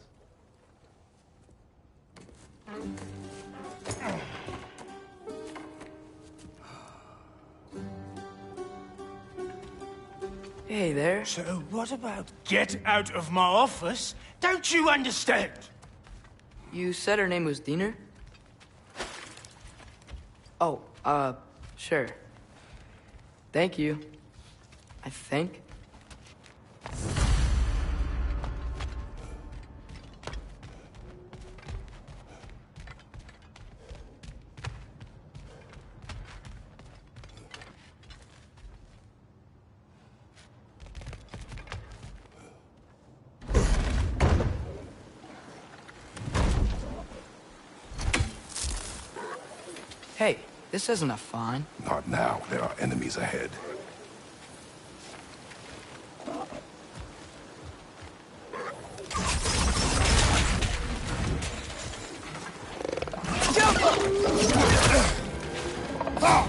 Hey there. So what about get out of my office? Don't you understand? You said her name was Diener? Oh, sure. Thank you. I think. Hey, this isn't a fine. Not now. There are enemies ahead.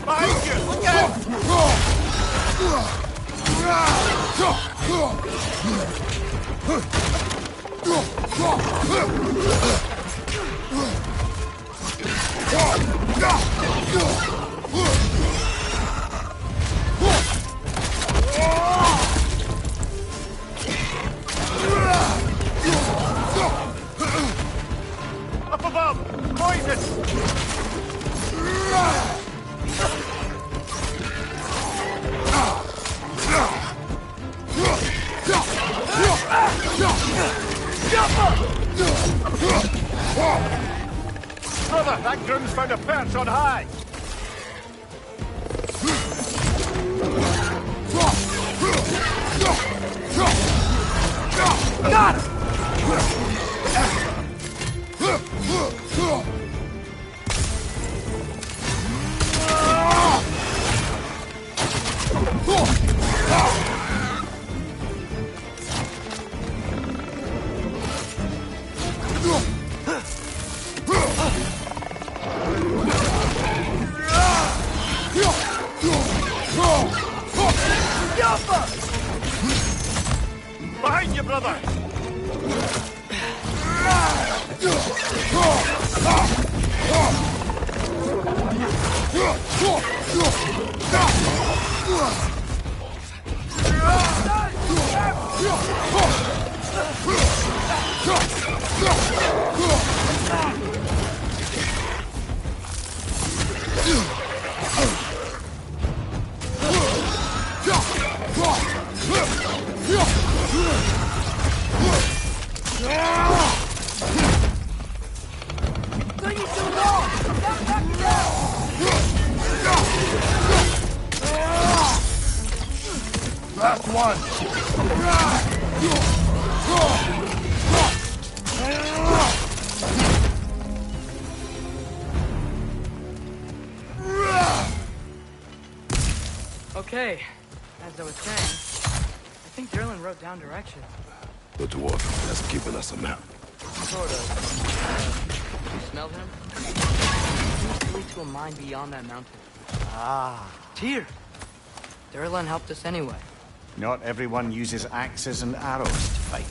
Behind you! Look out! Up above! Poison! Brother, that groom's found a perch on high! Got him! Behind you, brother! Last one. Okay, as I was saying, I think Derlin wrote down directions. The dwarf has given us a map. Sort of. You smelled him? Seems to lead to a mine beyond that mountain. Ah. Tyr! Derlin helped us anyway. Not everyone uses axes and arrows to fight.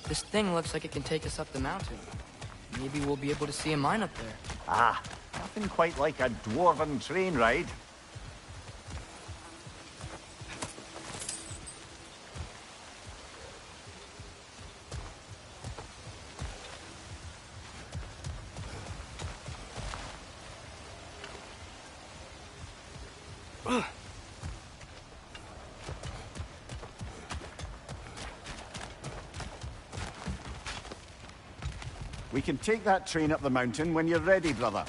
This thing looks like it can take us up the mountain. Maybe we'll be able to see a mine up there. Ah, nothing quite like a dwarven train ride. We can take that train up the mountain when you're ready, brother.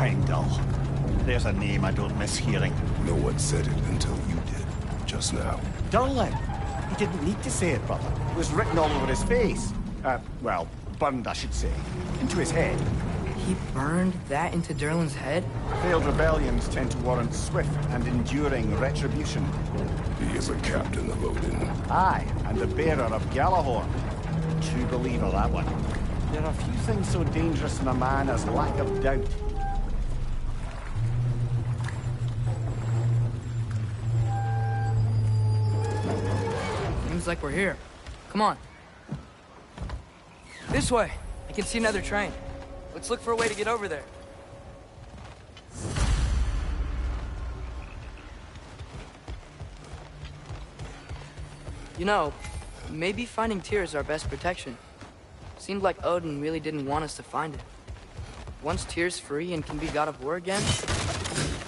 Heimdall. There's a name I don't miss hearing. No one said it until you did, just now. Durlin. He didn't need to say it, brother. It was written all over his face. Well, burned, I should say. Into his head. He burned that into Durlin's head? Failed rebellions tend to warrant swift and enduring retribution. He is a captain of Odin. Aye, and the bearer of Galahorn. True believer, that one. There are few things so dangerous in a man as lack of doubt. Seems like we're here. Come on. This way. I can see another train. Let's look for a way to get over there. You know, maybe finding Tyr is our best protection. Seemed like Odin really didn't want us to find it. Once Tyr's free and can be god of war again,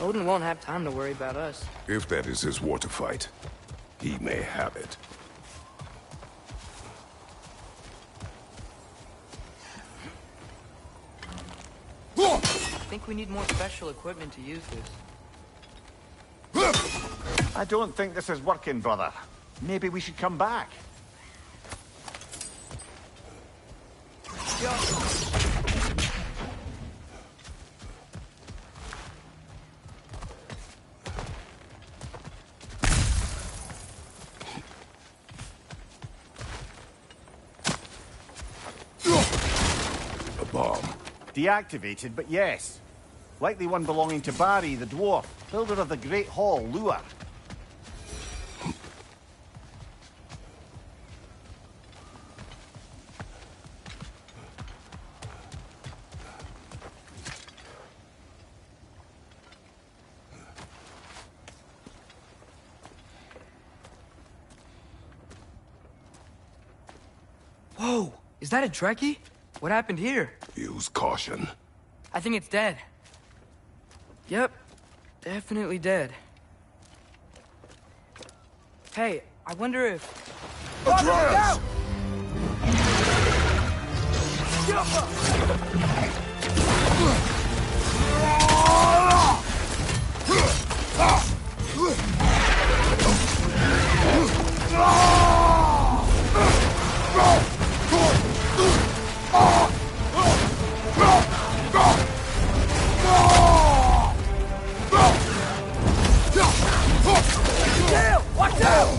Odin won't have time to worry about us. If that is his war to fight, he may have it. I think we need more special equipment to use this. I don't think this is working, brother. Maybe we should come back. A bomb. Deactivated, but yes. Likely one belonging to Barry, the dwarf, builder of the Great Hall, Lua. Whoa! Is that a Trekkie? What happened here? Use caution. I think it's dead. Yep. Definitely dead. Hey, I wonder if... Atreus! Watch out!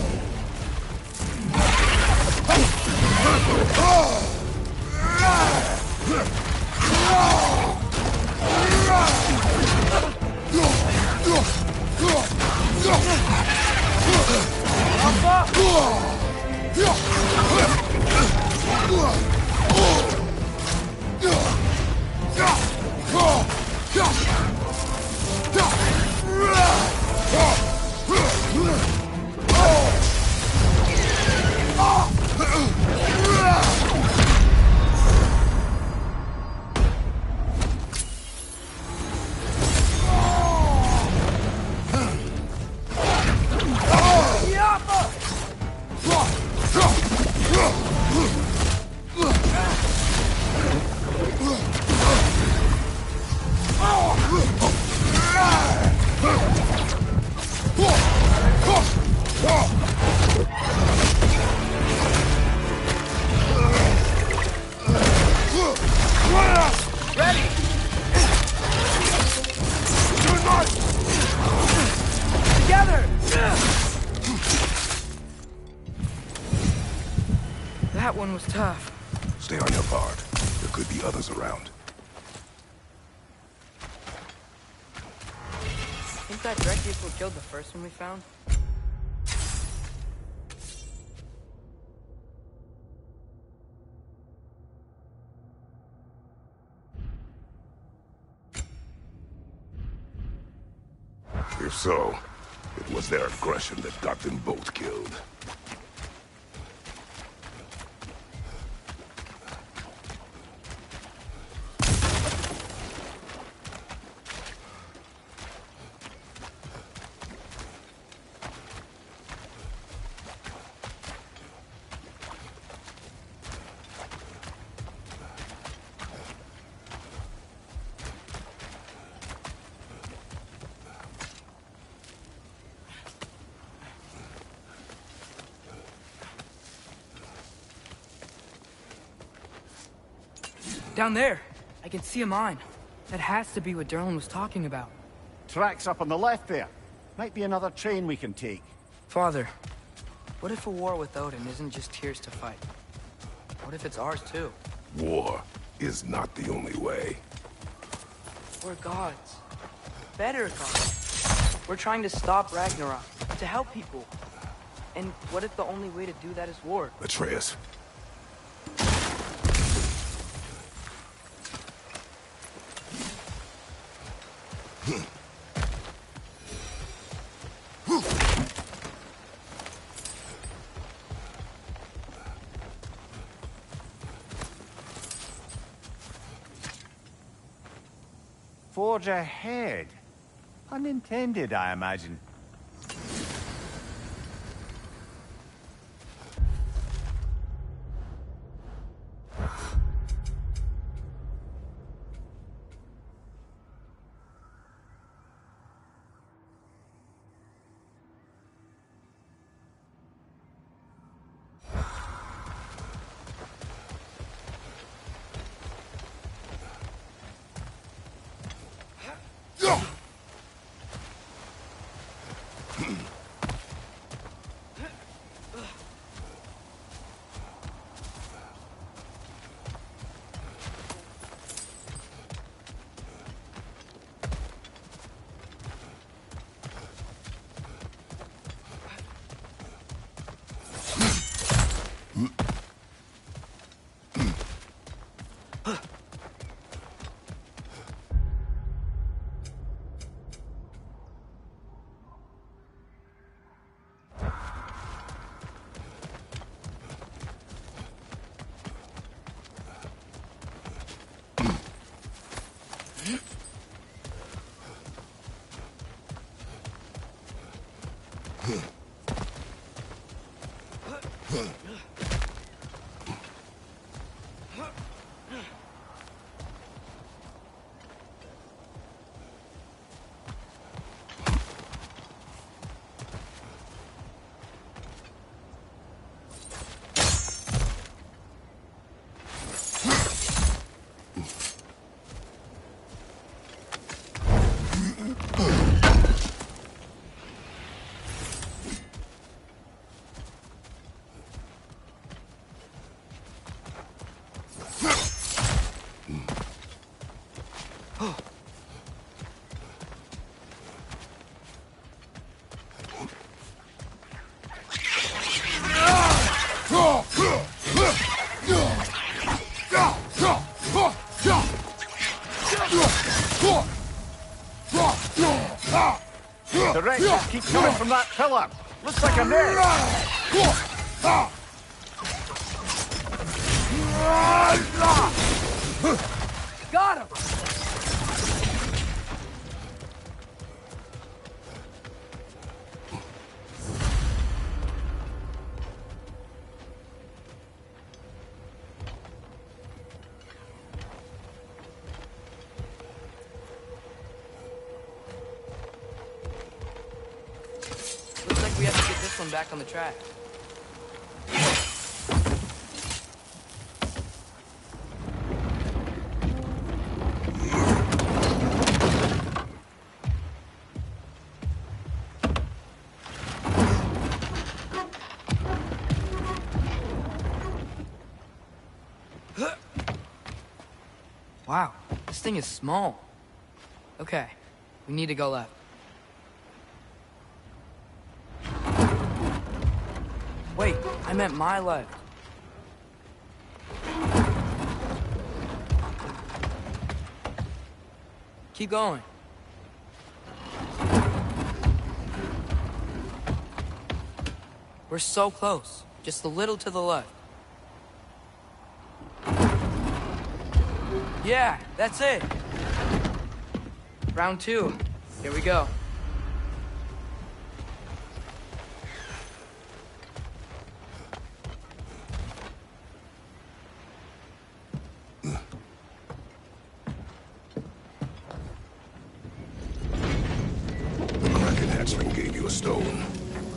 That one was tough. Stay on your guard. There could be others around. Think that Drek is what killed the first one we found? If so, it was their aggression that got them both killed. Down there! I can see a mine. That has to be what Derlin was talking about. Tracks up on the left there. Might be another train we can take. Father, what if a war with Odin isn't just Tyr's to fight? What if it's ours too? War is not the only way. We're gods. Better gods. We're trying to stop Ragnarok, to help people. And what if the only way to do that is war? Atreus. Forge ahead. Unintended, I imagine. The wreckers keep coming from that pillar. Looks like a nest. Got him! Looks like we have to get this one back on the track. Wow, this thing is small. Okay, we need to go left. Wait, I meant my left. Keep going. We're so close. Just a little to the left. Yeah, that's it. Round 2. Here we go. Kraken hatchling gave you a stone.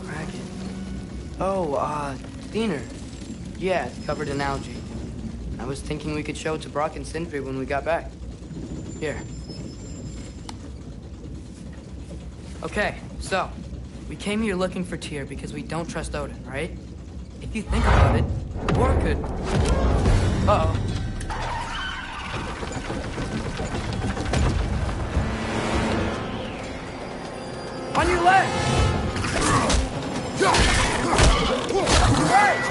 Kraken. Oh, Diener. Yeah, it's covered in algae. I was thinking we could show it to Brock and Sindri when we got back. Here. Okay, so, we came here looking for Tyr because we don't trust Odin, right? If you think about it, or could... Uh-oh. On your leg! Hey!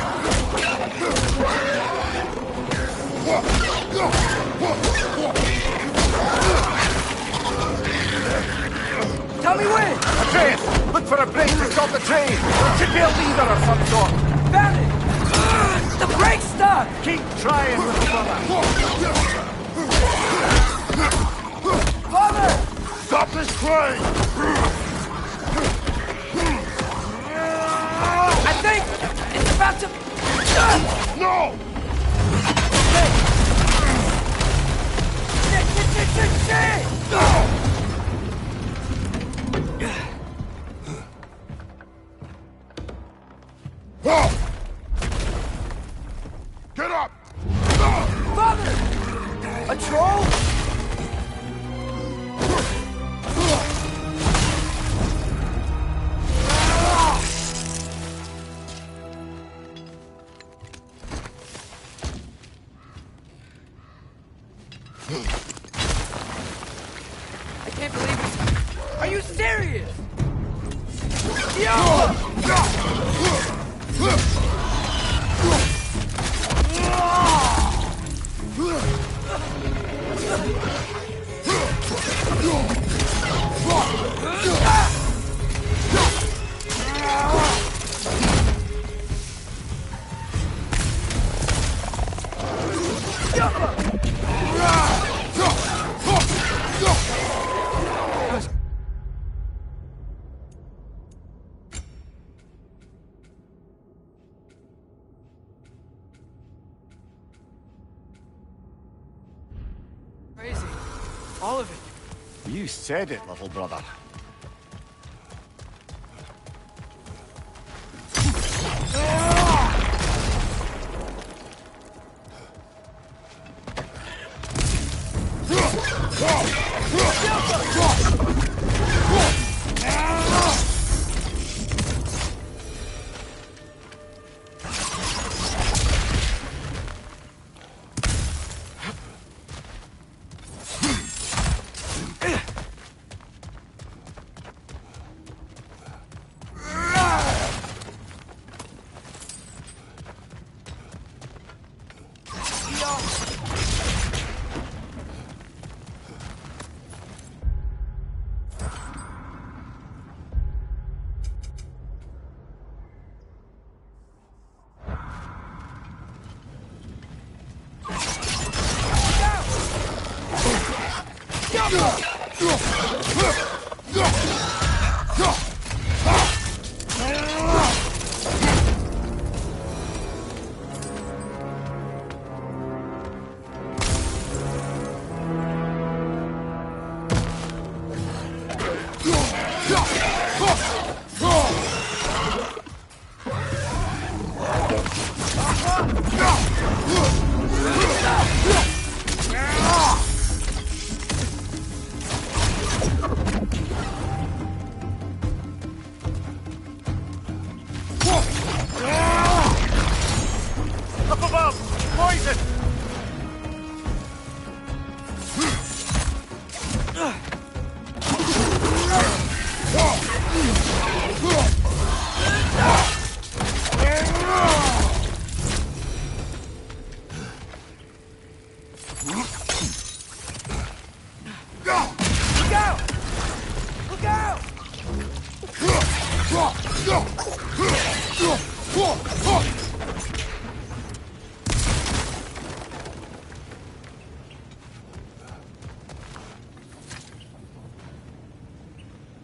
Tell me when! Atreus, look for a break to stop the train. There should be a lever of some sort. Found it! The brake's stuck! Keep trying, little brother. Father! Stop this train! I think it's about to... No! Shit! Get up! Father! A troll? I can't believe it. Are you serious? Crazy. All of it. You said it, little brother.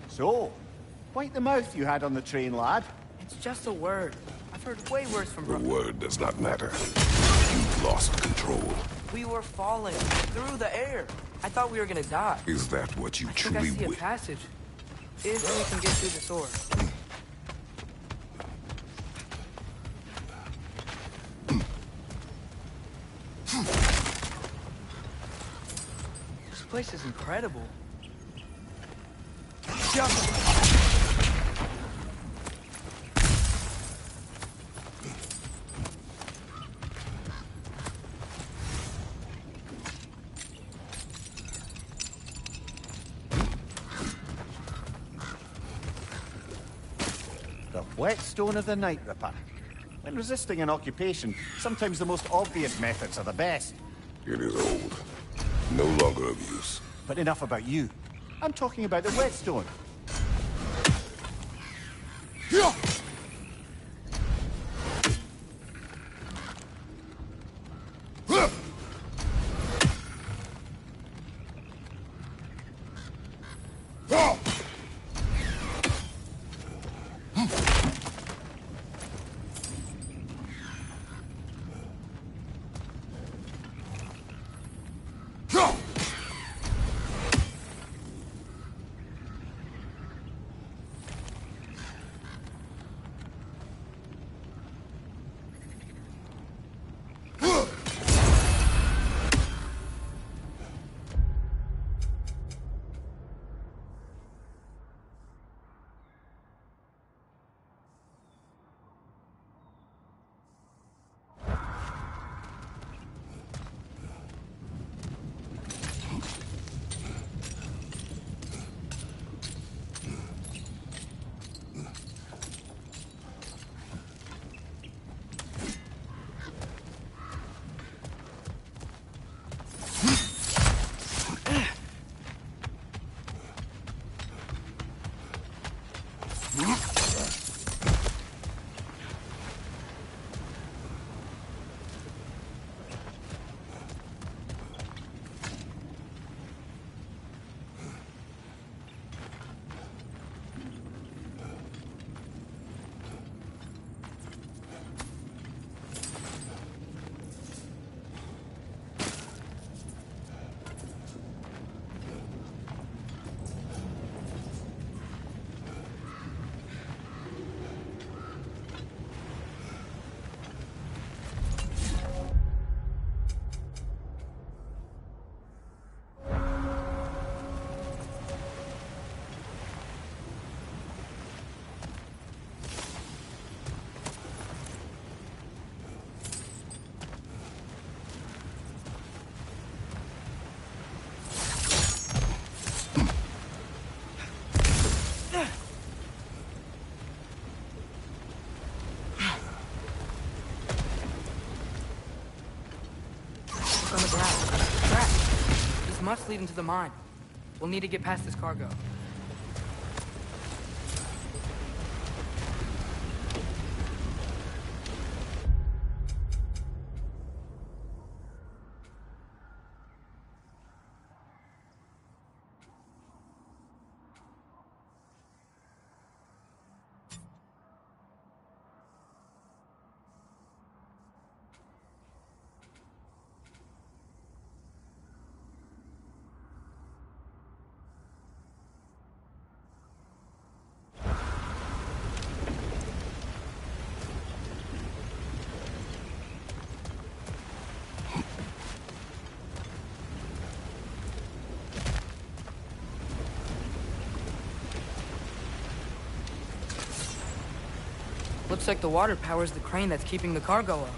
So, wipe the mouth you had on the train, lad. It's just a word. I've heard way worse from The bro. word does not matter. You've lost control. We were falling through the air. I thought we were gonna die. Is that what you I think I truly see a wish? passage. If we can get through the sword. This place is incredible. The whetstone of the Night Ripper. When resisting an occupation, sometimes the most obvious methods are the best. It is old. No longer of use. But enough about you. I'm talking about the whetstone. On the ground. Track. This must lead into the mine. We'll need to get past this cargo. Looks like the water powers the crane that's keeping the cargo up.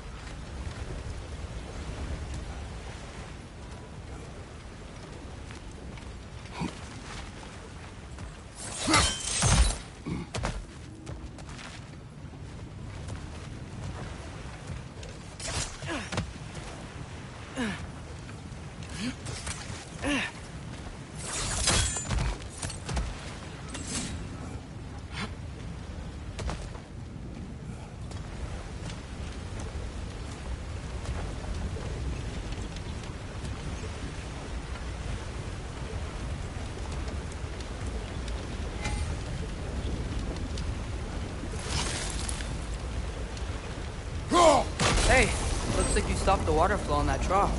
Looks like you stopped the water flow on that trough.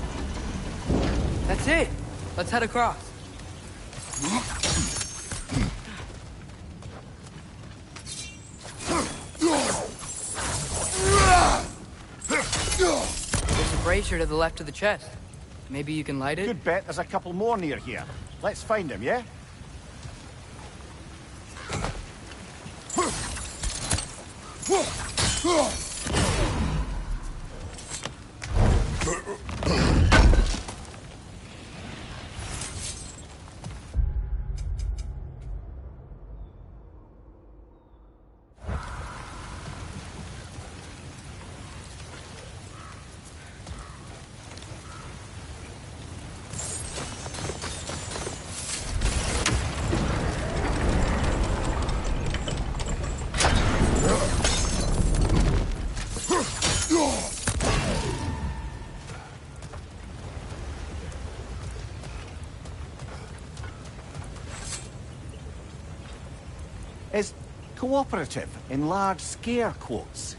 That's it! Let's head across. There's a brazier to the left of the chest. Maybe you can light it? Good bet there's a couple more near here. Let's find them, yeah? Is cooperative in large scare quotes.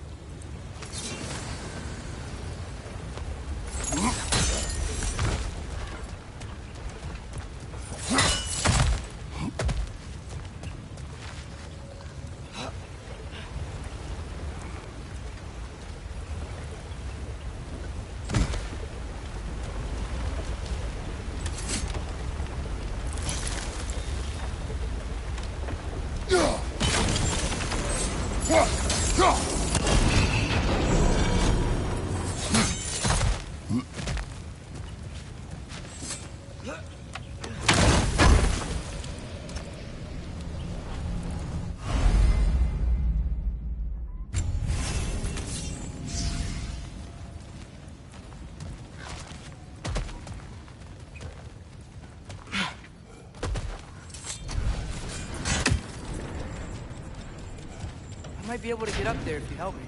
I might be able to get up there if you help me.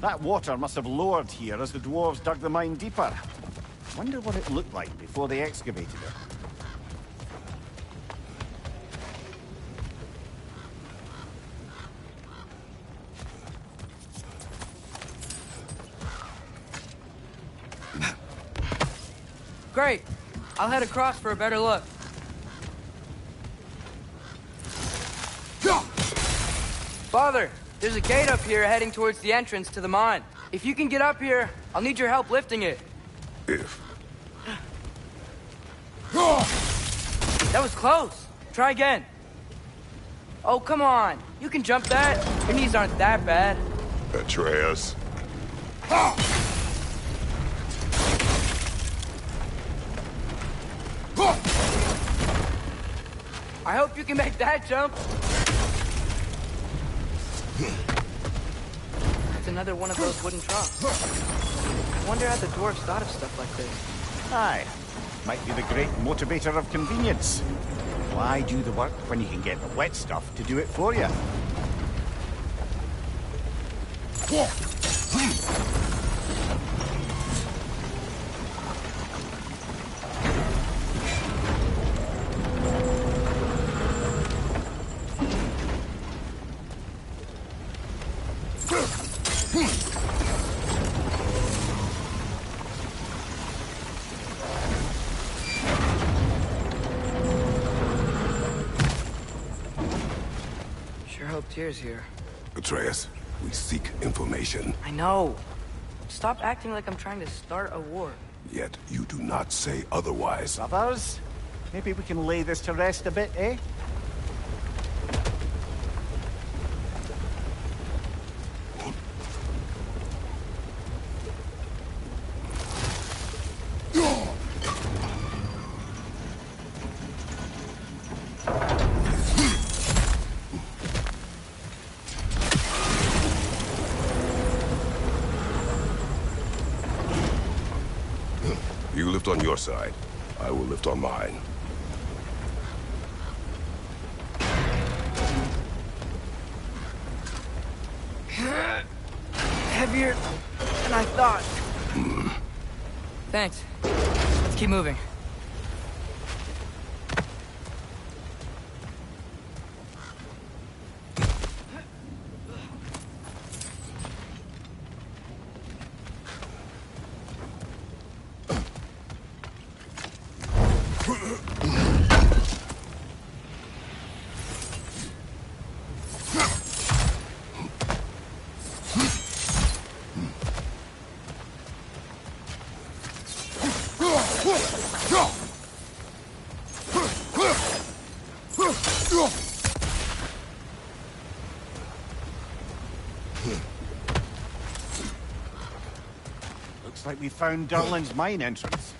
That water must have lowered here as the dwarves dug the mine deeper. Wonder what it looked like before they excavated it. Great! I'll head across for a better look. Father, there's a gate up here heading towards the entrance to the mine. If you can get up here, I'll need your help lifting it. If. That was close. Try again. Oh, come on. You can jump that. Your knees aren't that bad. Atreus. I hope you can make that jump. It's another one of those wooden troughs. I wonder how the dwarves thought of stuff like this. Aye. Might be the great motivator of convenience. Why do the work when you can get the wet stuff to do it for you? Sure hope Tyr's here. Atreus, we seek information. I know. Stop acting like I'm trying to start a war. Yet you do not say otherwise. Brothers, maybe we can lay this to rest a bit, eh? You lift on your side. I will lift on mine. heavier than I thought. Thanks. Let's keep moving. Looks like we found Durlin's mine entrance.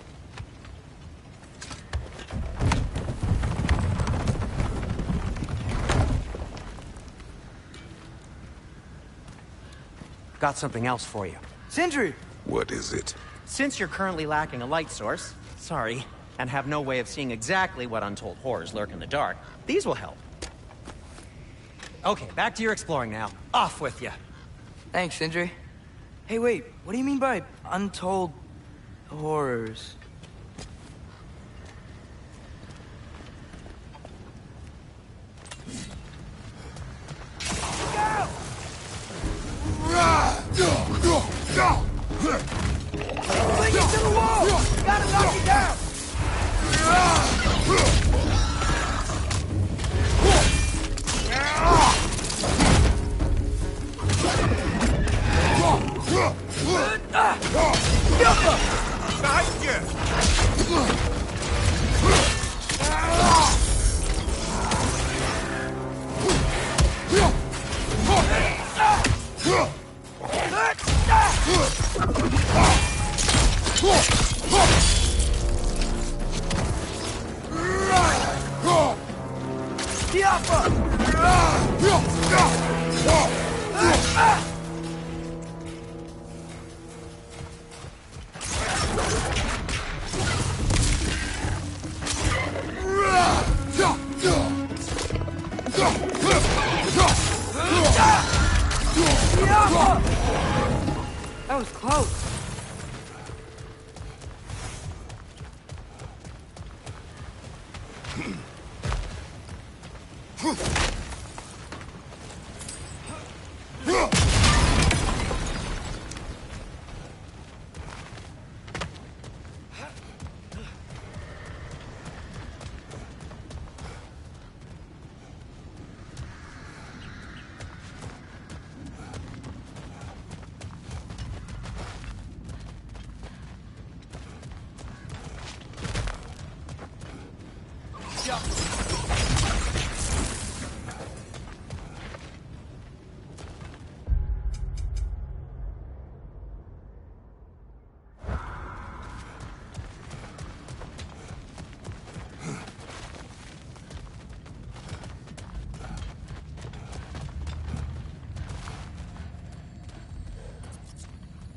Got something else for you. Sindri! What is it? Since you're currently lacking a light source, and have no way of seeing exactly what untold horrors lurk in the dark, these will help. Okay, back to your exploring now. Off with you. Thanks, Sindri. Hey, wait, what do you mean by untold horrors? Fling it to the wall! Gotta knock it down! Behind you! That was close.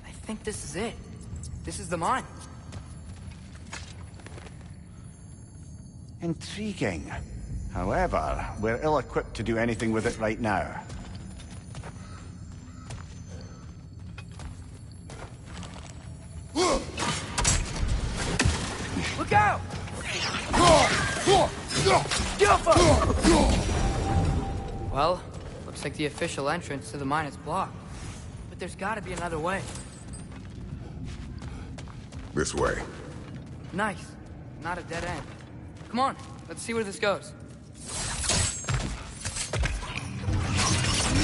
I think this is it. This is the mine. Intriguing. However, we're ill-equipped to do anything with it right now. Look out! Well, looks like the official entrance to the mine is blocked. But there's gotta be another way. This way. Nice. Not a dead end. Come on, let's see where this goes.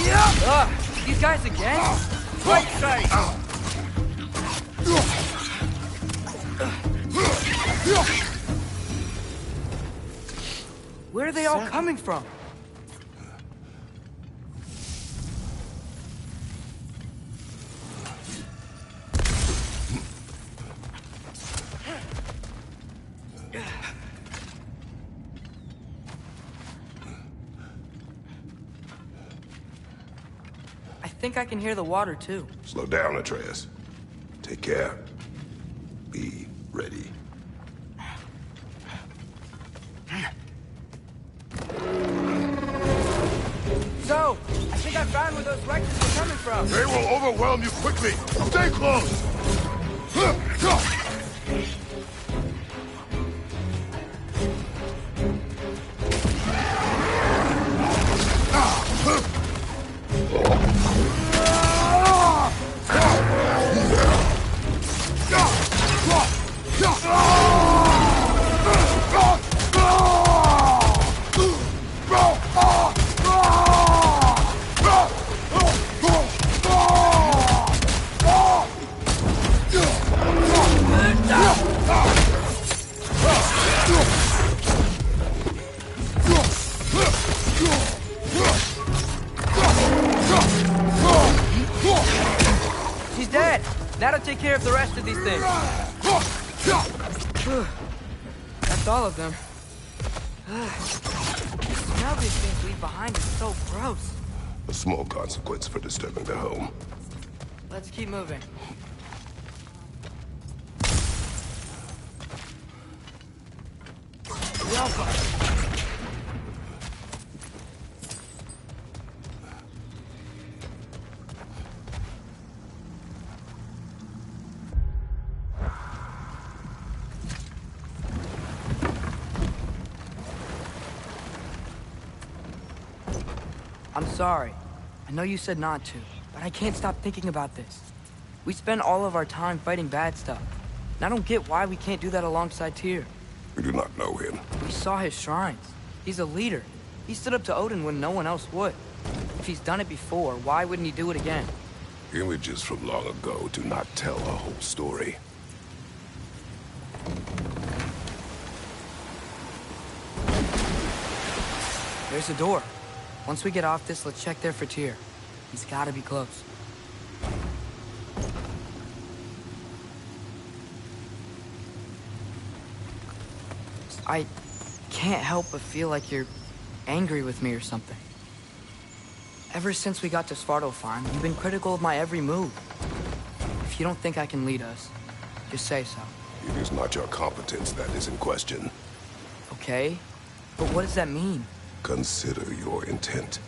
Yeah! These guys again? Right side! Where are they all coming from? I think I can hear the water, too. Slow down, Atreus. Take care. Be ready. So, I think I found where those Rexes were coming from. They will overwhelm you quickly. Stay close. She's dead. That'll take care of the rest of these things. That's all of them. The smell these things leave behind is so gross. A small consequence for disturbing their home. Let's keep moving. Welcome. I'm sorry. I know you said not to, but I can't stop thinking about this. We spend all of our time fighting bad stuff, and I don't get why we can't do that alongside Tyr. We do not know him. We saw his shrines. He's a leader. He stood up to Odin when no one else would. If he's done it before, why wouldn't he do it again? Images from long ago do not tell a whole story. There's a door. Once we get off this, let's check there for Tyr. He's gotta be close. I can't help but feel like you're angry with me or something. Ever since we got to Svartalfheim, you've been critical of my every move. If you don't think I can lead us, just say so. It is not your competence that is in question. Okay? But what does that mean? Consider your intent.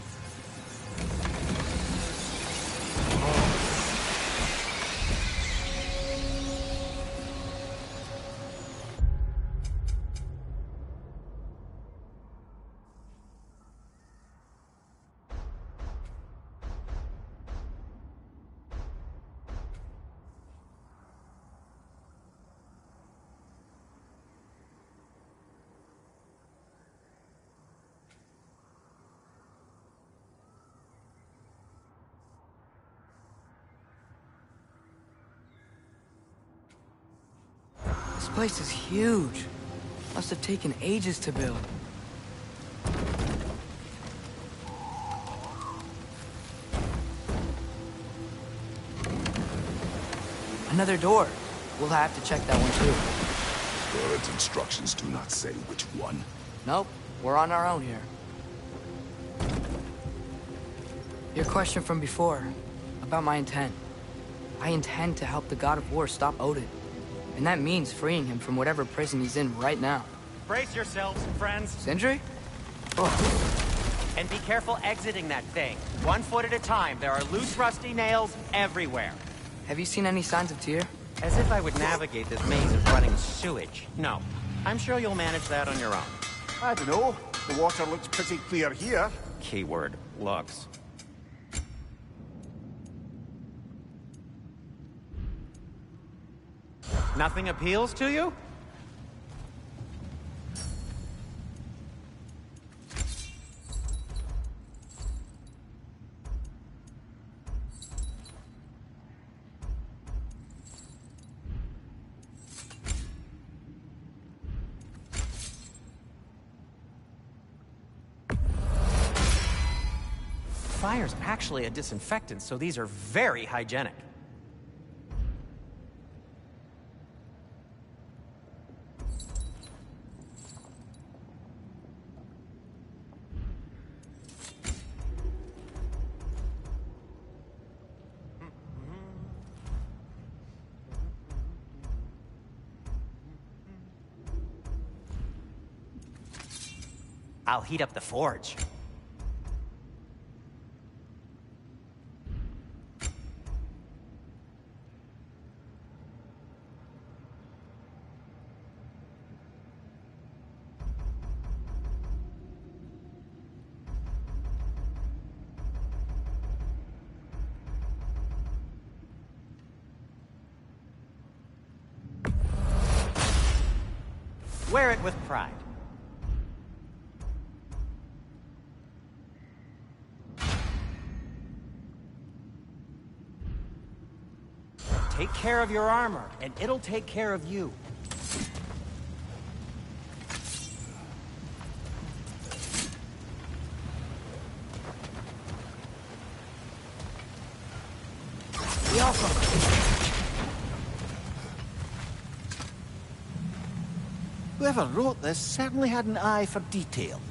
This place is huge. Must have taken ages to build. Another door. We'll have to check that one too. Birds' instructions do not say which one. Nope, we're on our own here. Your question from before, about my intent. I intend to help the God of War stop Odin. And that means freeing him from whatever prison he's in right now. Brace yourselves, friends. Sindri? Oh, And be careful exiting that thing. 1 foot at a time. There are loose, rusty nails everywhere. have you seen any signs of Tyr? As if I would navigate this maze of running sewage. No. I'm sure you'll manage that on your own. I don't know. The water looks pretty clear here. Keyword, looks. Nothing appeals to you? Fire's actually a disinfectant, so these are very hygienic. I'll heat up the forge. Wear it with pride. Take care of your armor, and it'll take care of you. Whoever wrote this certainly had an eye for detail.